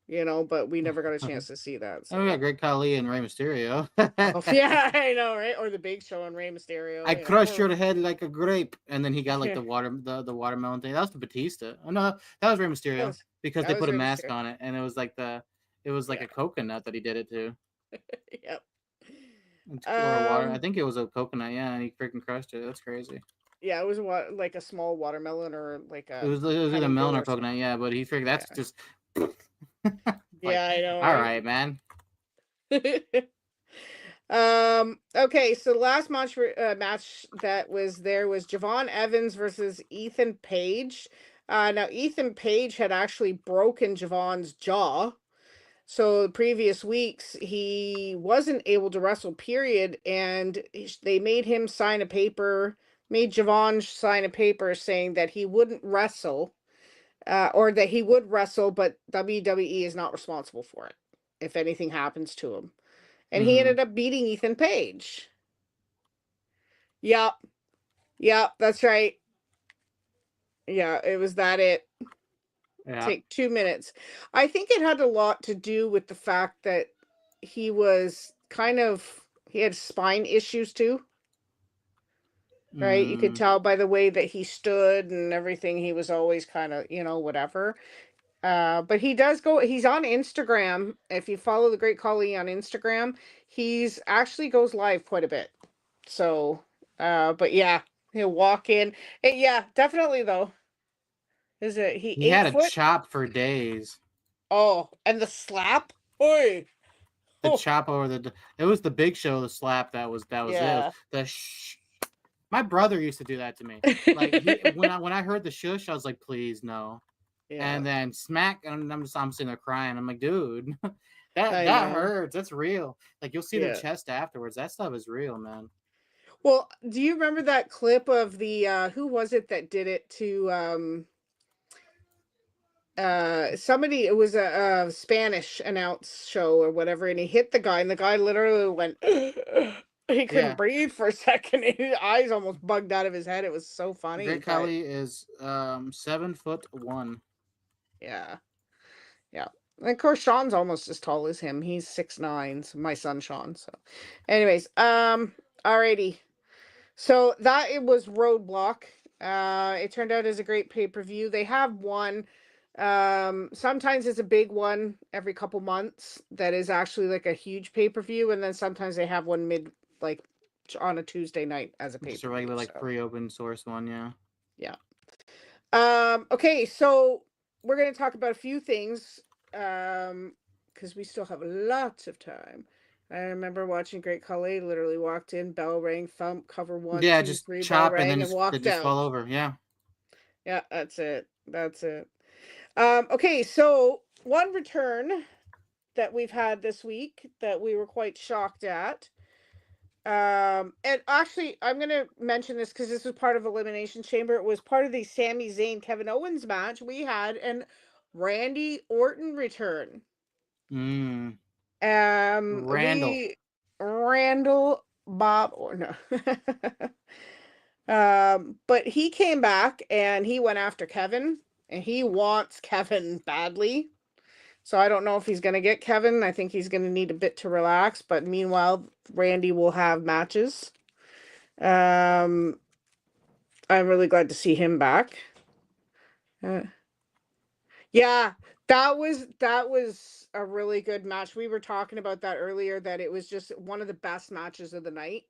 but we never got a chance to see that. Oh, we got So Great Khali and Rey Mysterio. oh yeah, I know, right? Or the Big Show and Rey I Mysterio, crushed or your head like a grape, and then he got like yeah, the watermelon thing. That was the Batista. Oh no, that was Rey that Mysterio was because that they was put a Rey mask Mysterio. on it, and it was like Yeah. a coconut that he did it to, Yep. or a water. I Um think it was a coconut. Yeah, and he freaking crushed it. That's crazy. yeah, it was what, like a small watermelon or like a It was either melon honeydew or or something. coconut. Yeah, but he figured Yeah. that's just like, Yeah, I know, all right? right, man. Okay, so the last match that was there was Javon Evans versus Ethan Page. Now Ethan Page had actually broken Javon's jaw. So the previous weeks he wasn't able to wrestle, period, and they made him sign a paper, made Javon sign a paper saying that he wouldn't wrestle, or that he would wrestle, but WWE is not responsible for it if anything happens to him. And he Mm-hmm. ended up beating Ethan Page. Yep. Yep, that's right. Yeah, it was that it. Yeah. Take 2 minutes. I think it had a lot to do with the fact that he had spine issues too, right? You could Mm. tell by the way that he stood and everything. He was always kind of, whatever. But he's on Instagram. If you follow the Great Khali on Instagram, he's actually goes live quite a bit. So, but yeah, he'll walk in. Yeah, definitely though. Is it he He eight had a foot? chop for days. Oh, and the slap. Oi. The Oh, chop over the. It was the Big Show. The slap that was it. It was yeah. the. My brother used to do that to me. Like when I heard the shush, I was like, please no. Yeah, And then smack, and I'm sitting there crying. I'm like, dude, I that know. hurts. That's real. Like you'll see their Yeah. chest afterwards. That stuff is real, man. Well, do you remember that clip of the who was it that did it to somebody, it was a Spanish announce show or whatever, and he hit the guy and the guy literally went he couldn't Yeah, breathe for a second. His eyes almost bugged out of his head. It was so funny, Great but Khali is 7'1". yeah. Yeah. And of course Sean's almost as tall as him. He's 6'9", so my son Sean. So anyways, alrighty. So that it was Roadblock. It turned out as a great pay-per-view. They have one. Sometimes it's a big one every couple months that is actually like a huge pay-per-view, and then sometimes they have one like on a Tuesday night as a Just a pay-per-view. regular like So free open source one. Yeah. yeah. Okay, so we're gonna talk about a few things. because we still have lots of time. I remember watching Great Khali literally walked in, bell rang, thump, cover one, Yeah, two, just three, bell chop and then rang, and just they walked just out. fall over. Yeah. Yeah, that's it. That's it. Okay, so one return that we've had this week that we were quite shocked at. And actually, I'm gonna mention this because this was part of Elimination Chamber. It was part of the Sami Zayn Kevin Owens match. We had an Randy Orton return. Mm. Randall. We Randall Bob or no. But he came back and he went after Kevin, and he wants Kevin badly. So I don't know if he's going to get Kevin. I think he's going to need a bit to relax. But meanwhile, Randy will have matches. Um, I'm really glad to see him back. Uh, yeah, that was a really good match. We were talking about that earlier. That it was just one of the best matches of the night.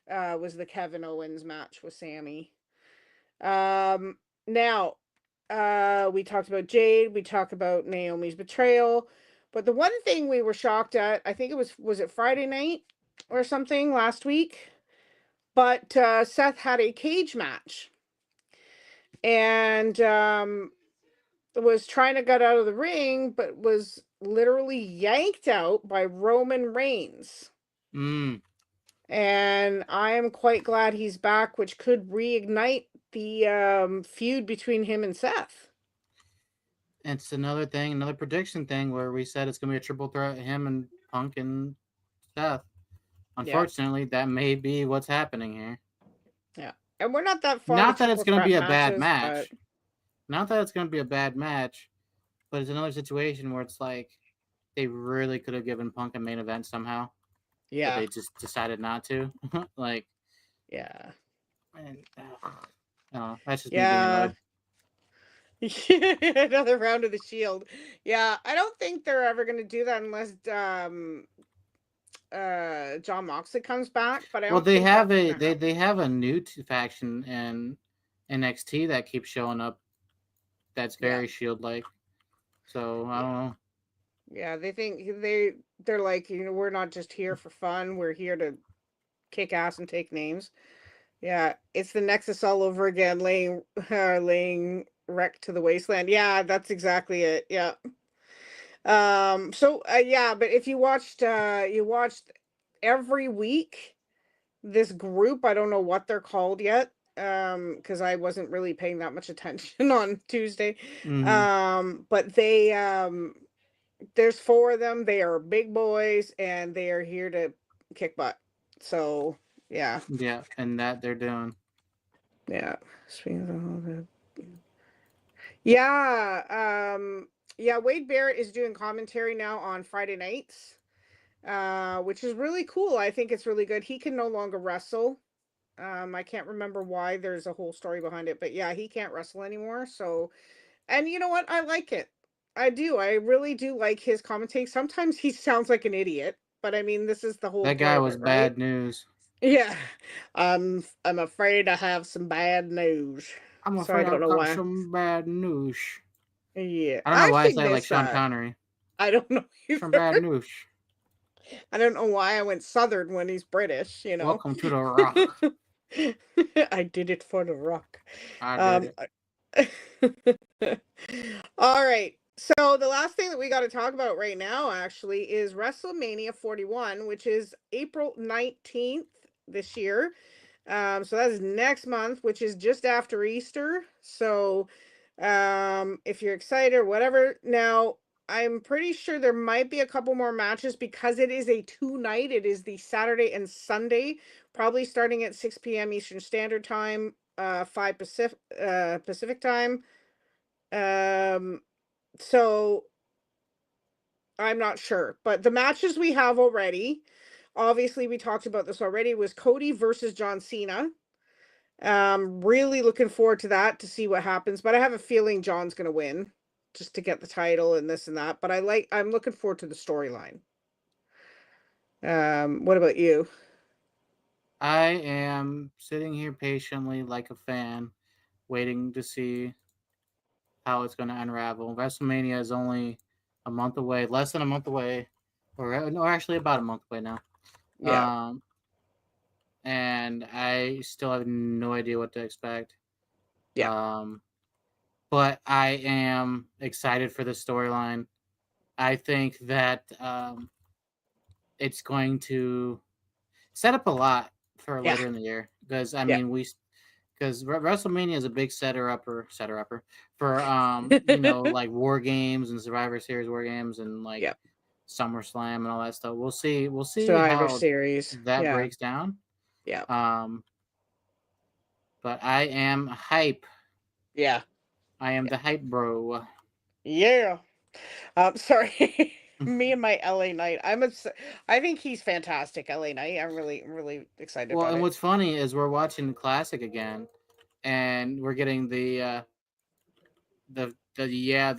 Was the Kevin Owens match with Sammy. Now, we talked about Jade. We talked about Naomi's betrayal. But the one thing we were shocked at, I think was it Friday night or something last week? But Seth had a cage match and was trying to get out of the ring, but was literally yanked out by Roman Reigns. Mm. And I am quite glad he's back, which could reignite the feud between him and Seth. It's another thing, another prediction thing where we said it's gonna be a triple threat, him and Punk and Seth. Yeah, Unfortunately, that may be what's happening here. yeah. And we're not that fond of Not that it's triple gonna be threat a bad matches, but match. Not that it's gonna be a bad match, but it's another situation where it's like they really could have given Punk a main event somehow, but yeah, they just decided not to. Like, yeah, and, I don't know. That's just me being yeah. annoyed. Another round of the Shield. Yeah, I don't think they're ever going to do that unless John Moxley comes back, but I Well, don't they think have that's a going to they happen. have a new faction in NXT that keeps showing up. That's Yeah. very Shield like. So I don't Yeah. know. Yeah, they think they're like, we're not just here for fun. We're here to kick ass and take names. Yeah, it's the Nexus all over again, laying wreck to the wasteland. Yeah, that's exactly it. Yeah. So yeah, but if you watched every week this group, I don't know what they're called yet, because I wasn't really paying that much attention on Tuesday. Mm-hmm. But there's four of them. They are big boys and they are here to kick butt. So yeah. Yeah, and that they're doing. Yeah. Speaking of all the Yeah, yeah, Wade Barrett is doing commentary now on Friday nights, which is really cool. I think it's really good. He can no longer wrestle. I can't remember why. There's a whole story behind it, but yeah, he can't wrestle anymore. So, and you know what? I like it. I do. I really do like his commentary. Sometimes he sounds like an idiot, but I mean, this is the whole That guy point of was it, right? bad news. Yeah. I'm afraid I have some bad news. I'm So I afraid don't I've know got why. some bad news. Yeah. I don't know I why I actually say it like miss Sean that. Connery. I don't know Some either. bad news. I don't know why I went Southern when he's British, you know. Welcome to the Rock. I did it for the rock. I did Um, it. all right. So the last thing that we got to talk about right now actually is WrestleMania 41, which is April 19th this year. So that is next month, which is just after Easter. So if you're excited or whatever. Now, I'm pretty sure there might be a couple more matches because it is a two night. It is the Saturday and Sunday, probably starting at 6 p.m. Eastern Standard Time, 5 Pacific time. Um, so I'm not sure, but the matches we have already, obviously we talked about this already, was Cody versus John Cena. Really looking forward to that to see what happens, but I have a feeling John's gonna win just to get the title and this and that. But I'm looking forward to the storyline. What about you? I am sitting here patiently like a fan, waiting to see how it's going to unravel. WrestleMania is only a a month away, less than a month away, or no, actually about a month away now. Yeah. And I still have no idea what to expect. Yeah. But I am excited for the storyline. I think that it's going to set up a lot for Yeah. later in the year because I Yeah. mean because WrestleMania is a big setter upper for like War Games and Survivor Series War Games and like Yeah. SummerSlam and all that stuff. We'll see Survivor how Series. that Yeah. breaks down. Yeah. But I am hype. Yeah. I am the hype bro. Yeah. Sorry. Me and my LA Knight. I think he's fantastic, LA Knight. I'm really excited Well, about and it. what's funny is we're watching the classic again, and we're getting the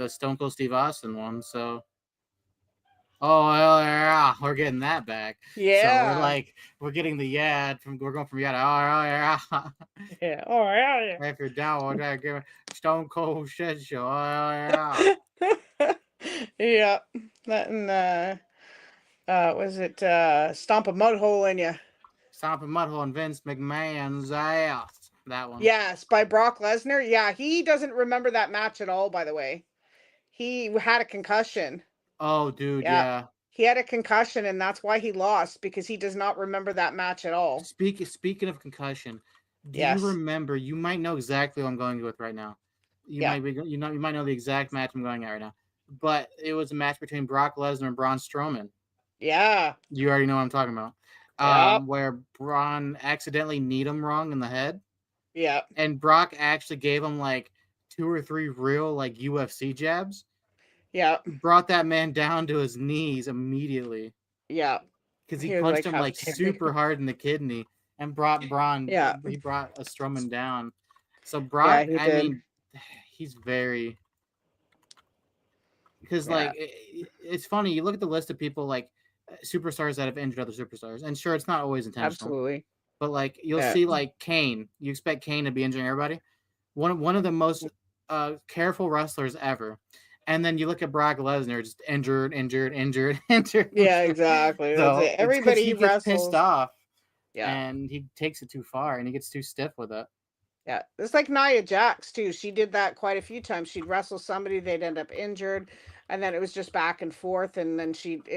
Stone Cold Steve Austin one. So hell yeah, we're getting that back. So Yeah. we're getting we're going from to oh yeah. Yeah. Oh yeah. If you're down, we're gonna give Stone Cold shit show. Oh yeah. Yeah. That and was it Stomp a Mud Hole in You? Stomping Mudhole and Vince McMahon's ass. That one. Yes, by Brock Lesnar. Yeah, he doesn't remember that match at all, by the way. He had a concussion. Oh, dude, Yeah. yeah. He had a concussion and that's why he lost, because he does not remember that match at all. Speaking of concussion, do you Yes. remember? You might know exactly what I'm going with right now. You Yeah. you might know the exact match I'm going at right now. But it was a match between Brock Lesnar and Braun Strowman. Yeah. You already know what I'm talking about. Yep. Where Braun accidentally kneed him wrong in the head, Yep. and Brock actually gave him like 2 or 3 real like UFC jabs. Yep. Brought that man down to his knees immediately. Yep. Because he He was punched like, him how like dare super you? hard in the kidney and brought Braun. Yeah. He brought a Strowman down. So Yeah, Brock, he I did. mean, he's very because Yeah. like it's funny. You look at the list of people like superstars that have injured other superstars, and sure, it's not always intentional, Absolutely. but like you'll Yeah. see like Kane. You expect Kane to be injuring everybody. One of the most careful wrestlers ever. And then you look at Brock Lesnar, just injured. Yeah, exactly. That's So it. it's because Everybody he gets pissed wrestles. off Yeah. and he takes it too far and he gets too stiff with it. Yeah, it's like Nia Jax too. She did that quite a few times. She'd wrestle somebody, they'd end up injured, and then it was just back and forth. And then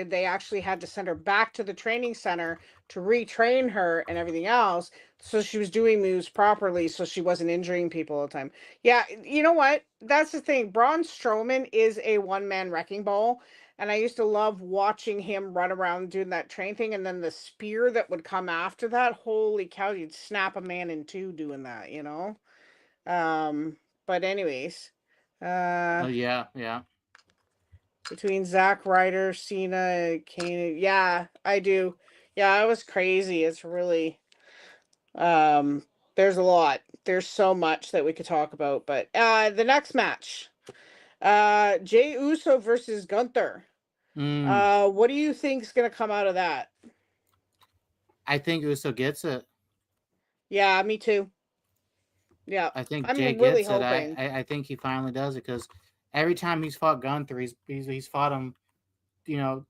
they actually had to send her back to the training center to retrain her and everything else, so she was doing moves properly, so she wasn't injuring people all the time. Yeah, you know what? That's the thing. Braun Strowman is a one-man wrecking ball. And I used to love watching him run around doing that train thing. And then the spear that would come after that, holy cow, you'd snap a man in two doing that, you know? But anyways, Oh uh, yeah. between Zack Ryder, Cena, Kane, yeah, I do. Yeah, it was crazy. It's really, um, there's a lot. There's so much that we could talk about. But the next match, Jey Uso versus Gunther. What do you think's gonna come out of that? I think Uso gets it. Yeah, me too. Yeah, I think Jay I'm really gets it. hoping. I think he finally does it because every time he's fought Gunther, he's fought him, you know,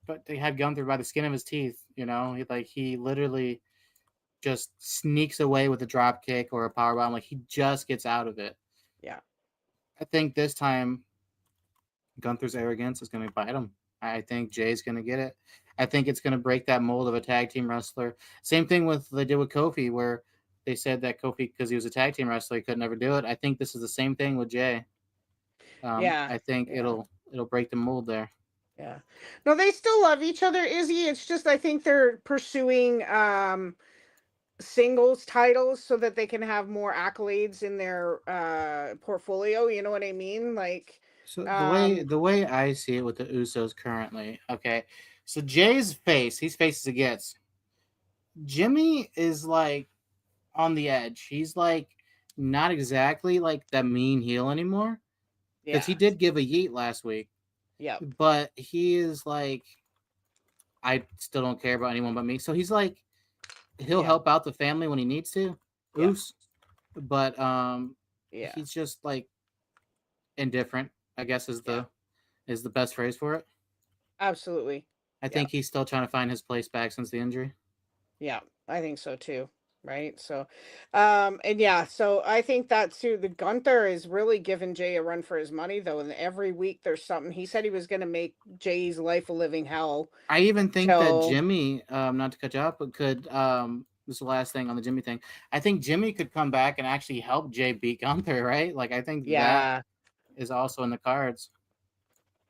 but they had Gunther by the skin of his teeth. You know, he literally just sneaks away with a drop kick or a power bomb. Like he just gets out of it. Yeah. I think this time Gunther's arrogance is going to bite him. I think Jay's going to get it. I think it's going to break that mold of a tag team wrestler. Same thing they did with Kofi, where they said that Kofi, because he was a tag team wrestler, he could never do it. I think this is the same thing with Jay. Yeah. I think Yeah. it'll break the mold there. Yeah. No, they still love each other, Izzy. It's just I think they're pursuing singles titles so that they can have more accolades in their portfolio, you know what I mean? Like So um the way I see it with the Usos currently, okay. So Jay's face, he's face as it gets. Jimmy is like on the edge. He's like not exactly like that mean heel anymore. Because he yeah. did give a yeet last week. Yep. But he is like, I still don't care about anyone but me. So he's like, he'll Yeah. help out the family when he needs to. Yeah. Oos. But Yeah. he's just like indifferent, I guess is Yeah. is the best phrase for it. Absolutely. I Yeah. think he's still trying to find his place back since the injury. Yeah, I think so too. Right. So, and yeah, so I think that too. The Gunther is really giving Jay a run for his money, though. And every week there's something. He said he was going to make Jay's life a living hell. I even think that So, Jimmy, not to cut you off, but could this is the last thing on the Jimmy thing. I think Jimmy could come back and actually help Jay beat Gunther, right? Like I think that yeah, is also in the cards.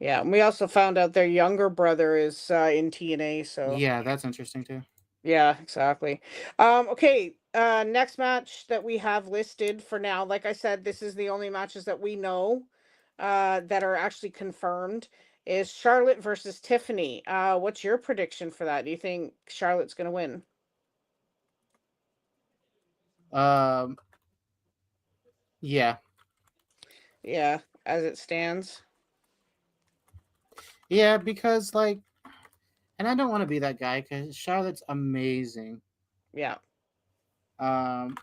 yeah. And we also found out their younger brother is in TNA. So, Yeah, that's interesting too. yeah, exactly. Okay. Next match that we have listed for now, like I said, this is the only matches that we know that are actually confirmed, is Charlotte versus Tiffany. What's your prediction for that? Do you think Charlotte's going to win? Um, yeah, Yeah, as it stands. yeah, because like, and I don't want to be that guy because Charlotte's amazing. Yeah. Um,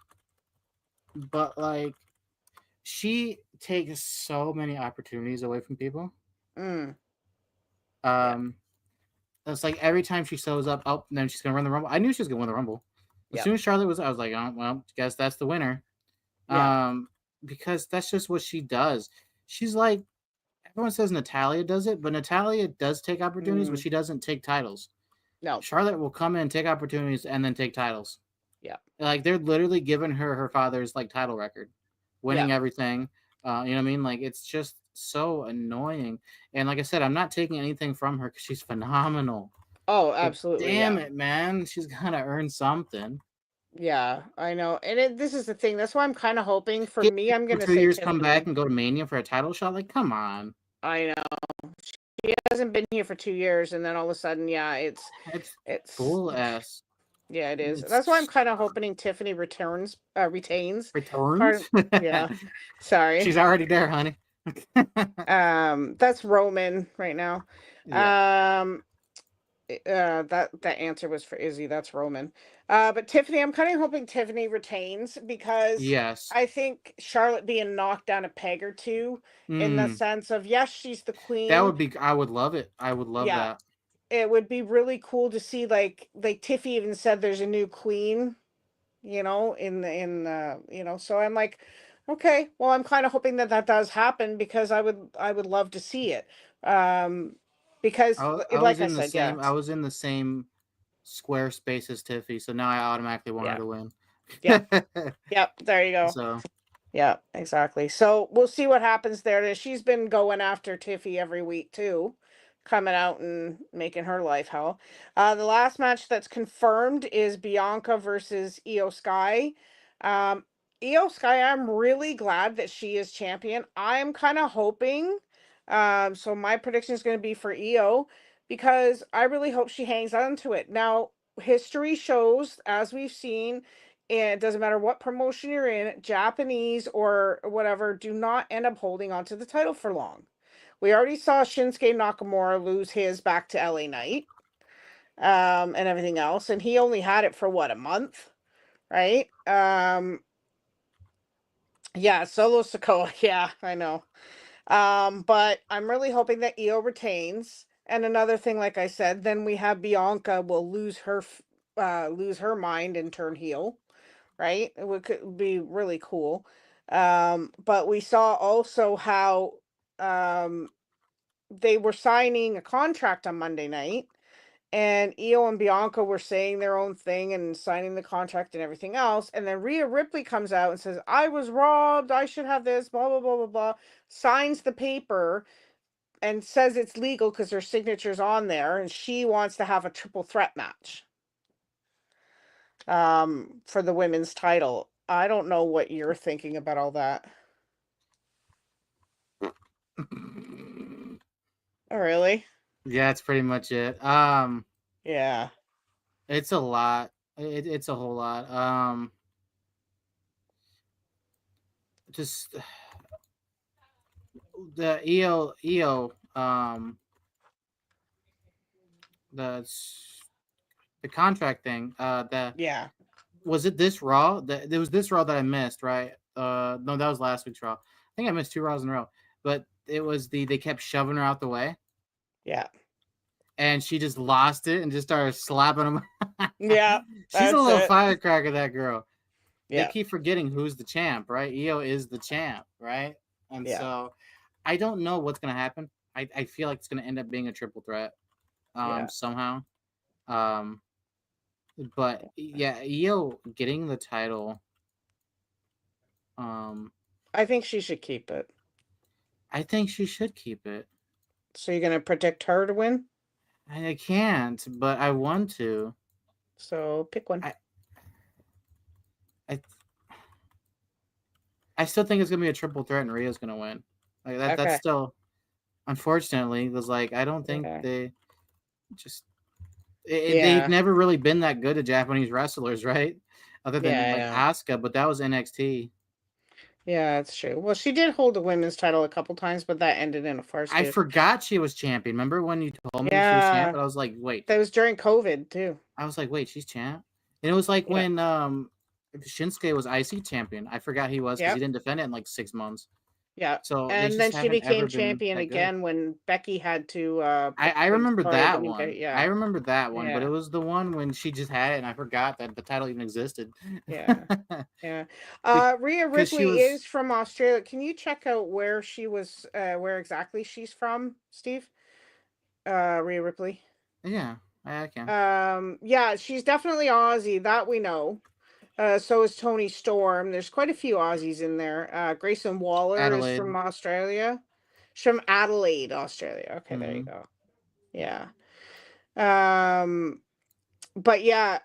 but like, she takes so many opportunities away from people. Mm, yeah. Um, it's like every time she shows up, oh, and then she's gonna run the rumble. I knew she was gonna win the rumble. As Yeah. soon as Charlotte was, I was like, oh, well, guess that's the winner. Yeah. Because that's just what she does. She's like everyone says Natalia does it, but Natalia does take opportunities, but Mm, she doesn't take titles. no. Charlotte will come in, take opportunities, and then take titles. Yeah. Like they're literally giving her father's like title record, Yeah. winning everything. You know what I mean? Like it's just so annoying. And like I said, I'm not taking anything from her because she's phenomenal. Oh, But absolutely. damn Yeah. it, man, she's gotta earn something. Yeah, I know. And this is the thing. That's why I'm kind of hoping for Get me, I'm for going to two say years, come back Tiffany. and go to Mania for a title shot. Like, come on, I know. She hasn't been here for 2 years, and then all of a sudden, yeah, it's it's bull ass. yeah, it is. That's why I'm It's kind of hoping Tiffany retains. Part returns. yeah. Sorry. She's already there, honey. That's Roman right now. Yeah. Um, that answer was for Izzy. That's Roman. But Tiffany, I'm kind of hoping Tiffany retains because Yes. I think Charlotte being knocked down a peg or two in the Mm. sense of yes, she's the That queen. would be. I would love it. I would love Yeah, that. it would be really cool to see like Tiffy even said there's a new queen, so I'm like, okay, well I'm kind of hoping that that does happen because I would love to see it. Um because I like was I in the said, same. yeah. I was in the same square space as Tiffy, so now I automatically want her Yeah. to win. Yeah. Yep, there you go. So Yeah, exactly. So we'll see what happens there. She's been going after Tiffy every week too, coming out and making her life hell. The last match that's confirmed is Bianca versus Io Sky. Um, Io Sky, I'm really glad that she is champion. I'm kind of hoping. So my prediction is going to be for Io because I really hope she hangs on to it. Now, history shows, as we've seen, and it doesn't matter what promotion you're in, Japanese or whatever, do not end up holding on to the title for long. We already saw Shinsuke Nakamura lose his back to LA Knight, and everything else, and he only had it for what, a month, right? Yeah, Solo Sikoa, yeah, I know. But I'm really hoping that Io retains. And another thing, like I said, then we have Bianca will lose her mind and turn heel, right? Could be really cool. But we saw also how um, they were signing a contract on Monday night, and Io and Bianca were saying their own thing and signing the contract and everything else. And then Rhea Ripley comes out and says, I was robbed. I should have this, blah, blah, blah, blah, blah. Signs the paper and says it's legal because her signature's on there. And she wants to have a triple threat match for the women's title. I don't know what you're thinking about all that. Oh, really? yeah, that's pretty much it. Yeah. It's a lot. It's a whole lot. Just the EO the the contract thing. The Yeah. was it this Raw? There was this Raw that I missed, right? No, that was last week's Raw. I think I missed two Raws in a row. but it was they kept shoving her out the way, Yeah. and she just lost it and just started slapping him. Yeah. She's a That's little it. firecracker, that girl. They Yeah. keep forgetting who's the champ, right? Io is the champ, right? And Yeah. so I don't know what's gonna happen. I feel like it's gonna end up being a triple threat, Yeah. somehow. Um, but yeah, Io getting the title, um, I think she should keep it. I think she should keep it. So you're gonna predict her to win? I can't, but I want to. So pick one. I I I still think it's gonna be a triple threat, and Rhea's gonna win. Like that. That's Okay. still, unfortunately, because like I don't think Yeah. they just they've Yeah. never really been that good to Japanese wrestlers, right? Other than like Yeah. Asuka, but that was NXT. Yeah, that's true. Well, she did hold the women's title a couple times, but that ended in a farce I too. forgot she was champion. Remember when you told me she was champ? Yeah. But I was like, wait. That was during COVID too. Wait, she's champ. And it was like Yeah. when Shinsuke was IC champion. I forgot he was because he Yep. didn't defend it in like 6 months. Yeah. So they And just then she haven't ever became been champion that good. again when Becky had to I face remember Victoria that Dominguez. one. Yeah. I remember that one, but it Yeah. was the one when she just had it, and I forgot that the title even existed. Yeah. Yeah. Rhea Because she Ripley was, is from Australia. Can you check out where she was where exactly she's from, Steve? Rhea Ripley. yeah, I can. Yeah, she's definitely Aussie, that we know. So is Tony Storm. There's quite a few Aussies in there. Grayson Waller is Adelaide. from Australia. She's from Adelaide, Australia. Okay, there you Mm-hmm. go. Yeah. Um, but yeah,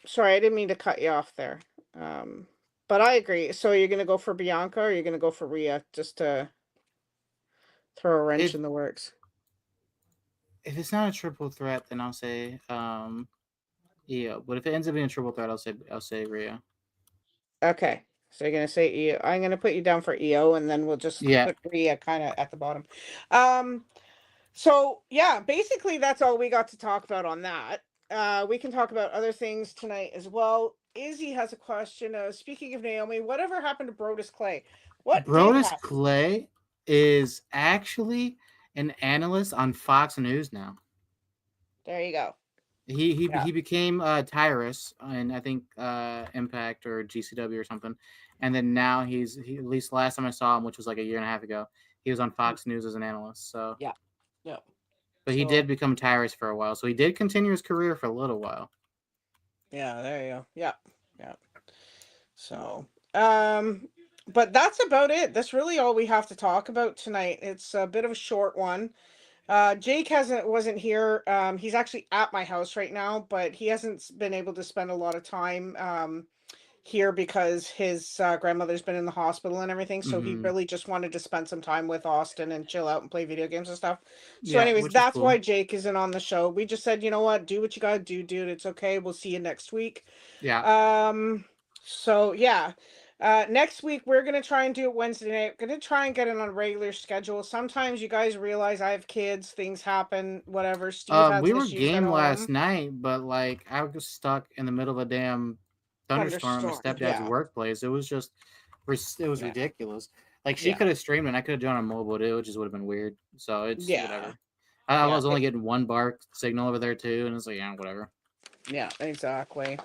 sorry, I didn't mean to cut you off there. But I agree. So you're gonna go for Bianca or you're gonna go for Rhea just to throw a wrench If in the works? if it's not a triple threat, then I'll say Io. But if it ends up being a triple threat, I'll say Rhea. Okay. So you're gonna say EO. I'm gonna put you down for EO, and then we'll just Yeah. put Rhea kind of at the bottom. Um, so yeah, basically that's all we got to talk about on that. We can talk about other things tonight as well. Izzy has a question. Speaking of Naomi, whatever happened to Brodus Clay? What did Brodus happen? Clay is actually an analyst on Fox News now. There you go. He Yeah. he became Tyrus in I think Impact or GCW or something, and then now at least last time I saw him, which was like a year and a half ago, he was on Fox News as an analyst. So, Yeah. Yeah. but he So did become Tyrus for a while, so he did continue his career for a little while. yeah, there you go. Yeah. Yeah. So but that's about it. That's really all we have to talk about tonight. It's a bit of a short one. Jake wasn't here. He's actually at my house right now, but he hasn't been able to spend a lot of time here because his grandmother's been in the hospital and everything. So he Mm-hmm. really just wanted to spend some time with Austin and chill out and play video games and stuff. So, Yeah, anyways, which is that's cool. why Jake isn't on the show. We just said, you know what, do what you gotta do, dude. It's okay. We'll see you next week. Yeah, So yeah. Next week we're gonna try and do it Wednesday night. Gonna try and get it on a regular schedule. Sometimes you guys realize I have kids, things happen, whatever. Steve has we were issues at game last home. night, but like I was stuck in the middle of a damn thunderstorm at my Thunderstorm, stepdad's yeah. workplace. It was just, it was Yeah. ridiculous. Like she Yeah. could have streamed and I could have done on mobile, but it just would have been weird. So it's Yeah. whatever. I Yeah. was only getting one bar signal over there too, and it's like yeah, whatever. Yeah, exactly.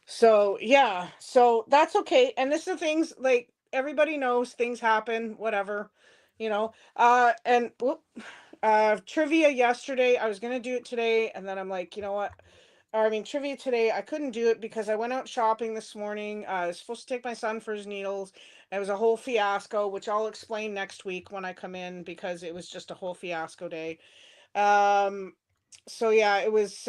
So yeah, so that's okay. And this is the things like everybody knows things happen, whatever, you know. And whoop, trivia yesterday. I was gonna do it today, and then I'm like, you know what? Or, I mean, trivia today. I couldn't do it because I went out shopping this morning. I was supposed to take my son for his needles. It was a whole fiasco, which I'll explain next week when I come in because it was just a whole fiasco day. Um, so yeah, it was.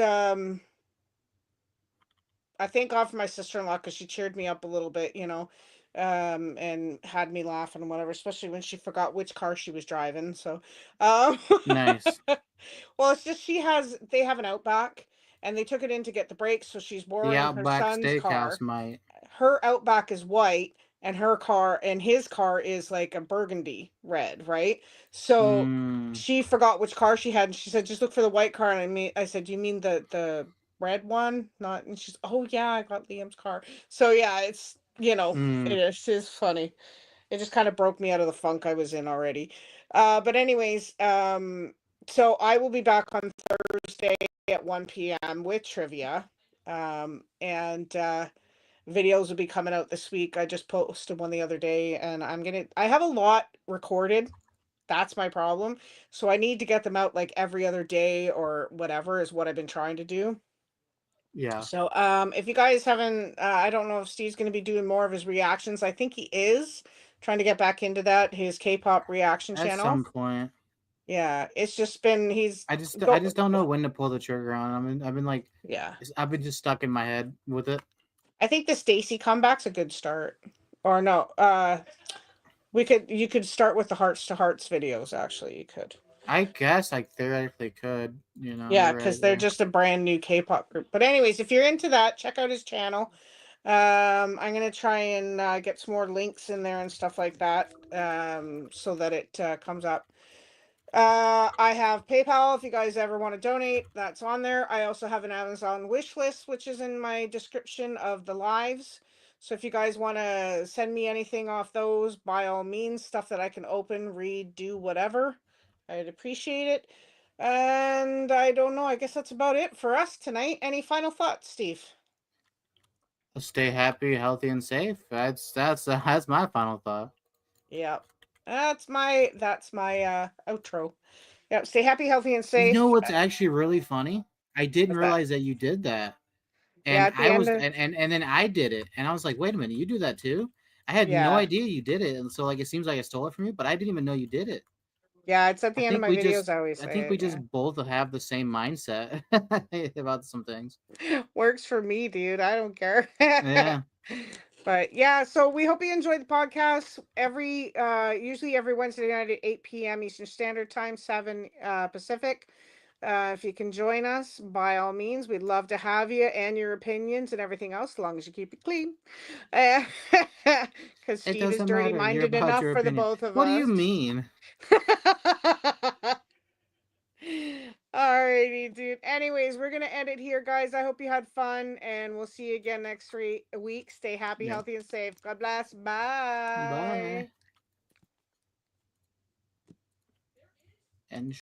I thank God for my sister-in-law because she cheered me up a little bit, and had me laughing and whatever, especially when she forgot which car she was driving. So, um, Nice. well, it's just they have an Outback and they took it in to get the brakes. So she's The borrowing her Outback son's Steakhouse car. might. Her Outback is white and his car is like a burgundy red, right? So Mm, she forgot which car she had and she said, just look for the white car. And I said, you mean the red one? Not, and she's, oh yeah, I got Liam's car. So yeah, it's, mm. it is funny. It just kind of broke me out of the funk I was in already. But anyways, so I will be back on Thursday at 1 p.m. with trivia. And videos will be coming out this week. I just posted one the other day, and I have a lot recorded. That's my problem. So I need to get them out like every other day or whatever is what I've been trying to do. Yeah. So if you guys haven't I don't know if Steve's going to be doing more of his reactions. I think he is trying to get back into that, his K-pop reaction At channel. some point. Yeah, it's just been I just don't know when to pull the trigger on. I've been like, yeah. I've been just stuck in my head with it. I think the Stacy comeback's a good start. Or no, you could start with the Hearts to Hearts videos actually. You could. I guess I theoretically could. Yeah, You're right because they're there. just a brand new K-pop group. But anyways, if you're into that, check out his channel. I'm gonna try and get some more links in there and stuff like that, so that it comes up. I have PayPal if you guys ever want to donate. That's on there. I also have an Amazon wish list, which is in my description of the lives. So if you guys want to send me anything off those, by all means, stuff that I can open, read, do whatever, I'd appreciate it. And I don't know. I guess that's about it for us tonight. Any final thoughts, Steve? Stay happy, healthy, and safe. That's my final thought. Yeah, that's my outro. Yep. Stay happy, healthy, and You know safe. what's actually really funny? I didn't What's that? realize that you did that. Yeah. And At the end of and then I did it. And I was like, wait a minute, you do that too? I had no yeah. idea you did it. And so like it seems like I stole it from you, but I didn't even know you did it. Yeah, it's at I the end of think my we videos. just I always I say think we it. just Yeah. both have the same mindset about some things. Works for me, dude. I don't care. Yeah. But yeah, so we hope you enjoyed the podcast. Usually every Wednesday night at 8 p.m. Eastern Standard Time, 7 Pacific. If you can join us, by all means, we'd love to have you and your opinions and everything else, as long as you keep it clean. Because It Steve is doesn't dirty matter. You're minded about enough your for the opinion. both of What do you us. mean? Alrighty, dude. Anyways, we're gonna end it here, guys. I hope you had fun, and we'll see you again next week. Stay happy, Yep. healthy, and safe. God bless. Bye. Bye. And